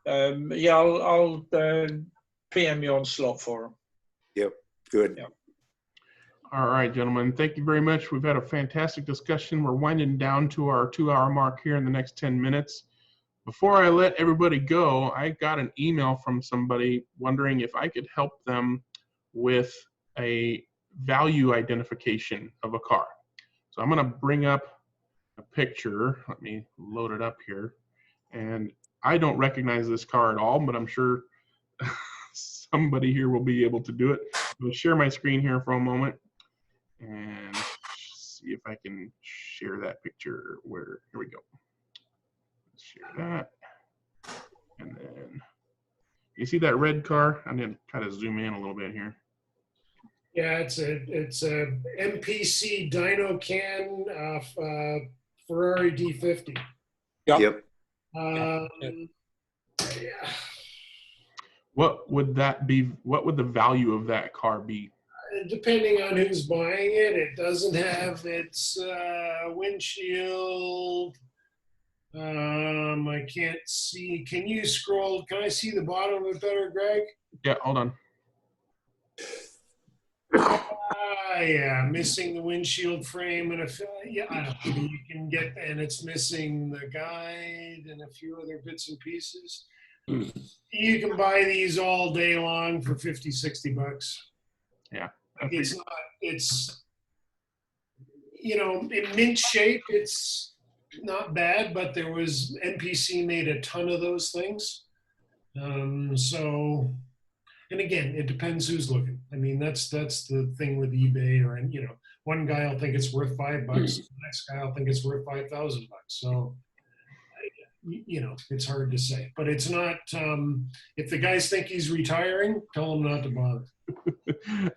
I'll PM you on Sloth for him. Yep. Good. Yep. All right, gentlemen. Thank you very much. We've had a fantastic discussion. We're winding down to our 2-hour mark here in the next 10 minutes. Before I let everybody go, I got an email from somebody wondering if I could help them with a value identification of a car. So I'm going to bring up a picture. Let me load it up here. And I don't recognize this car at all, but I'm sure somebody here will be able to do it. I'm going to share my screen here for a moment and see if I can share that picture. Here we go. Let's share that. And then you see that red car? I'm going to kind of zoom in a little bit here. Yeah, it's a MPC dyno can Ferrari D50. Yep. Yeah. What would that be? What would the value of that car be? Depending on who's buying it, it doesn't have its windshield. I can't see. Can you scroll? Can I see the bottom of it better, Greg? Yeah, hold on. Yeah, missing the windshield frame and I don't know, you can get, and it's missing the guide and a few other bits and pieces. You can buy these all day long for $50, $60. Yeah. It's not. It's, you know, in mint shape, it's not bad, but there was NPC made a ton of those things. So, and again, it depends who's looking. I mean, that's the thing with eBay, or, and you know, one guy will think it's worth $5, the next guy will think it's worth $5,000. So, you know, it's hard to say, but it's not. If the guys think he's retiring, tell him not to bother.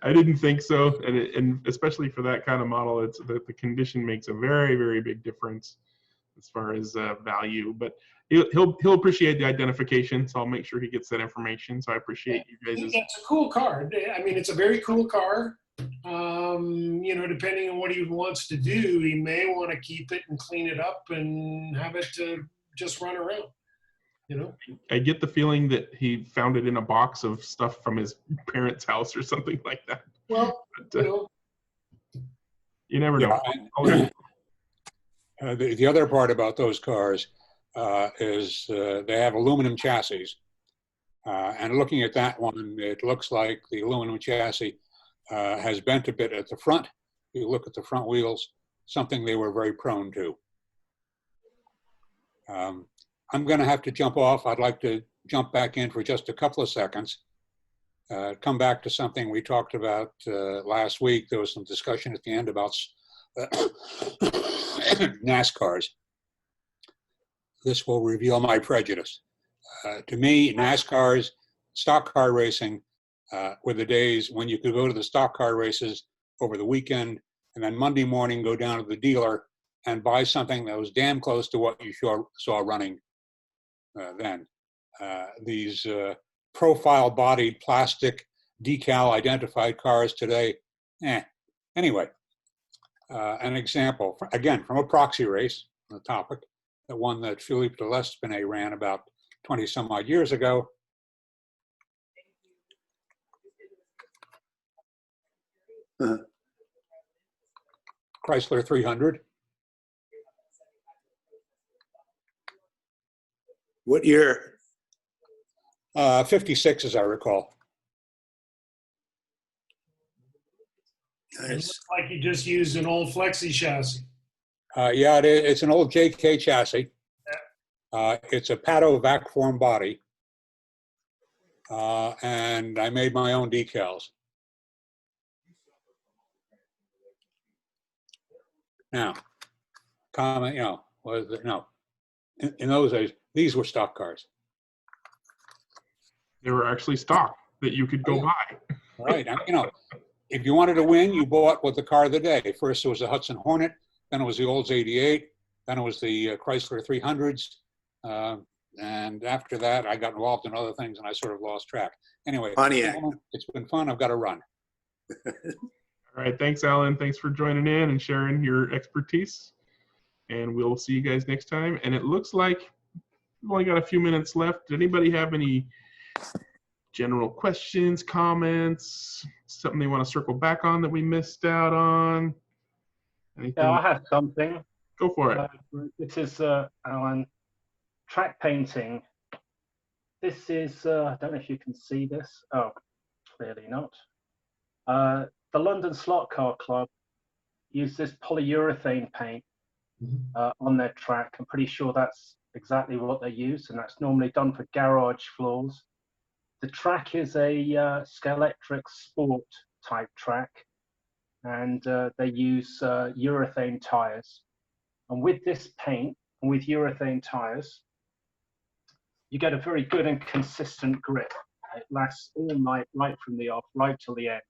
I didn't think so, and especially for that kind of model, it's the condition makes a very, very big difference as far as value. But he'll appreciate the identification, so I'll make sure he gets that information. So I appreciate you guys. It's a cool car. I mean, it's a very cool car. You know, depending on what he wants to do, he may want to keep it and clean it up and have it just run around. You know, I get the feeling that he found it in a box of stuff from his parents' house or something like that. Well, but, you never know. The other part about those cars is they have aluminum chassis. And looking at that one, it looks like the aluminum chassis has bent a bit at the front. If you look at the front wheels, something they were very prone to. I'm going to have to jump off. I'd like to jump back in for just a couple of seconds. Come back to something we talked about last week. There was some discussion at the end about NASCARs. This will reveal my prejudice. To me, NASCARs, stock car racing, were the days when you could go to the stock car races over the weekend and then Monday morning go down to the dealer and buy something that was damn close to what you saw running then. These profile-bodied plastic decal identified cars today, Anyway, an example, again, from a proxy race, the topic, the one that Philippe de Lespinay ran about 20 some odd years ago. Chrysler 300. What year? 56, as I recall. It looks like you just used an old flexi chassis. Yeah, it's an old JK chassis. It's a Pato vac form body. And I made my own decals. Now, comment, you know, was it? No. In those days, these were stock cars. They were actually stock that you could go buy. Right. You know, if you wanted to win, you bought with the car of the day. First, it was the Hudson Hornet. Then it was the Olds 88. Then it was the Chrysler 300s. And after that, I got involved in other things and I sort of lost track. Anyway, it's been fun. I've got to run. All right. Thanks, Alan. Thanks for joining in and sharing your expertise. And we'll see you guys next time. And it looks like we've only got a few minutes left. Did anybody have any general questions, comments, something they want to circle back on that we missed out on? Anything? Yeah, I have something. Go for it. This is Alan, track painting. This is, I don't know if you can see this. Oh, clearly not. The London Slot Car Club use this polyurethane paint on their track. I'm pretty sure that's exactly what they use, and that's normally done for garage floors. The track is a Scalextric sport type track, and they use urethane tires. And with this paint and with urethane tires, you get a very good and consistent grip. It lasts all night, right from the off, right till the end.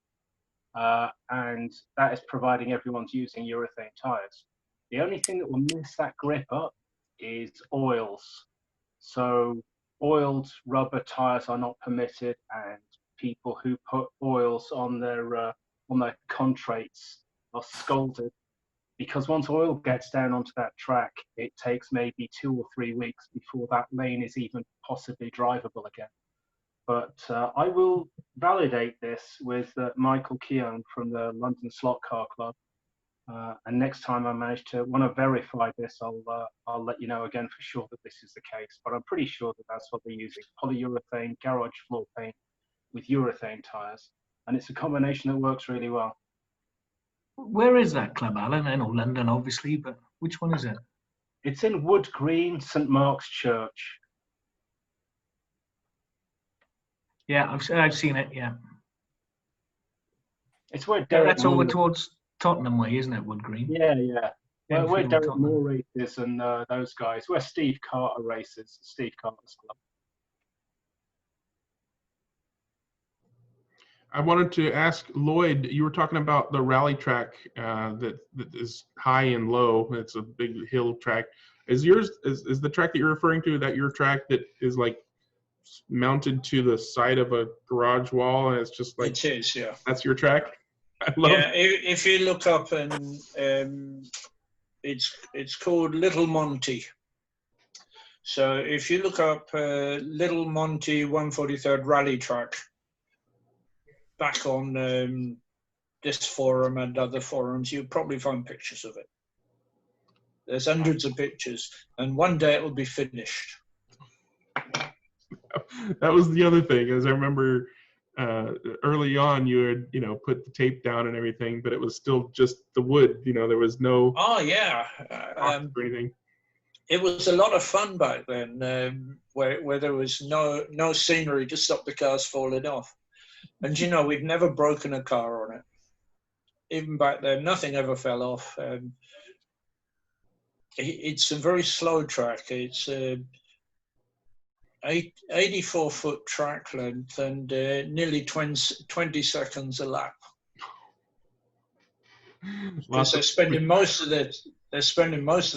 And that is providing everyone's using urethane tires. The only thing that will mess that grip up is oils. So oiled rubber tires are not permitted, and people who put oils on their contrates are scolded, because once oil gets down onto that track, it takes maybe 2 or 3 weeks before that lane is even possibly drivable again. But I will validate this with Michael Keown from the London Slot Car Club. And next time I manage to want to verify this, I'll let you know again for sure that this is the case. But I'm pretty sure that that's what they're using: polyurethane garage floor paint with urethane tires. and it's a combination that works really well. Where is that club, Alan? I know London, obviously, but which one is it? It's in Wood Green, St Mark's Church. Yeah, I've seen it. Yeah, It's where Derek that's over Moore, towards Tottenham way, isn't it? Wood Green. yeah. Where Enfield, Derek Tottenham. Moore races and those guys. Where Steve Carter races, Steve Carter's club. I wanted to ask Lloyd, you were talking about the rally track that is high and low. It's a big hill track. Is yours, is the track that you're referring to, that your track that is like mounted to the side of a garage wall and it's just like, It is, yeah. that's your track? I love Yeah, if you look up and it's called Little Monte. So if you look up Little Monte 143rd Rally Track, back on this forum and other forums, you'll probably find pictures of it. There's hundreds of pictures, and one day it will be finished. That was the other thing, is I remember early on you had, you know, put the tape down and everything, but it was still just the wood, you know, there was no Oh yeah, or anything. it was a lot of fun back then, where there was no scenery to stop the cars falling off. And you know, we've never broken a car on it. Even back then, nothing ever fell off. It's a very slow track. It's 84-foot track length and nearly 20 seconds a lap. Because they're spending most of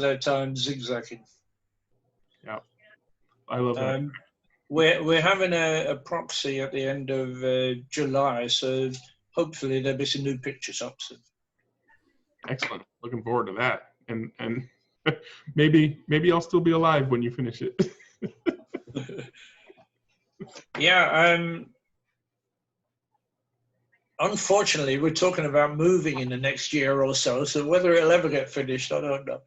their time zigzagging. Yeah, I love that. We're having a proxy at the end of July, so hopefully there'll be some new pictures up soon. Excellent. Looking forward to that. And maybe I'll still be alive when you finish it. Yeah. Unfortunately, we're talking about moving in the next year or so. So whether it'll ever get finished, I don't know.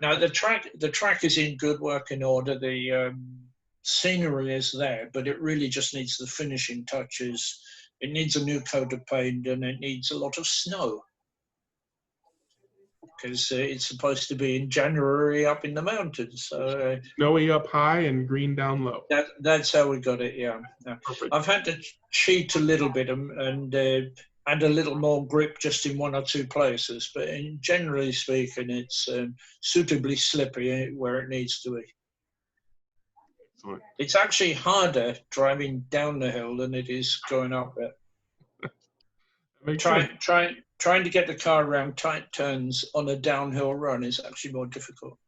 Now the track is in good working order. The scenery is there, but it really just needs the finishing touches. It needs a new coat of paint, and it needs a lot of snow, because it's supposed to be in January up in the mountains. So snowy up high and green down low. that's how we got it. Yeah. I've had to cheat a little bit and add a little more grip just in one or two places, but generally speaking, it's suitably slippy where it needs to be. Excellent. It's actually harder driving down the hill than it is going up it. Trying to get the car around tight turns on a downhill run is actually more difficult.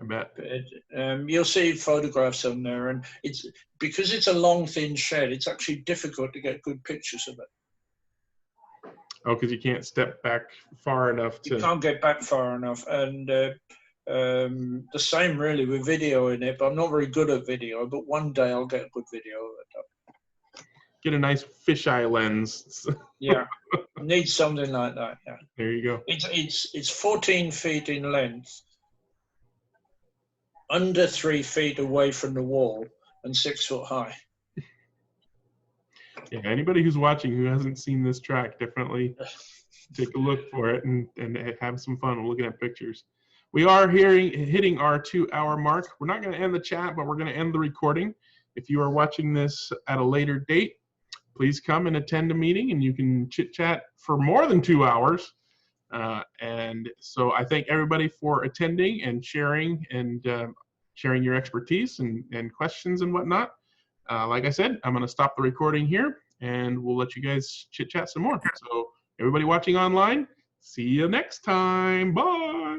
I bet. But, you'll see photographs on there, and it's because it's a long, thin shed. It's actually difficult to get good pictures of it. Oh, because you can't step back far enough to. You can't get back far enough, and the same really with video in it. But I'm not very good at video. But one day I'll get a good video of it. Get a nice fisheye lens. Yeah, needs something like that. Yeah. There you go. It's 14 feet in length, under 3 feet away from the wall, and 6 foot high. Yeah, anybody who's watching who hasn't seen this track, definitely take a look for it and have some fun looking at pictures. We are hitting our 2-hour mark. We're not going to end the chat, but we're going to end the recording. If you are watching this at a later date, please come and attend a meeting, and you can chit-chat for more than 2 hours. And so I thank everybody for attending and sharing your expertise and questions and whatnot. Like I said, I'm going to stop the recording here, and we'll let you guys chit-chat some more. So everybody watching online, see you next time. Bye.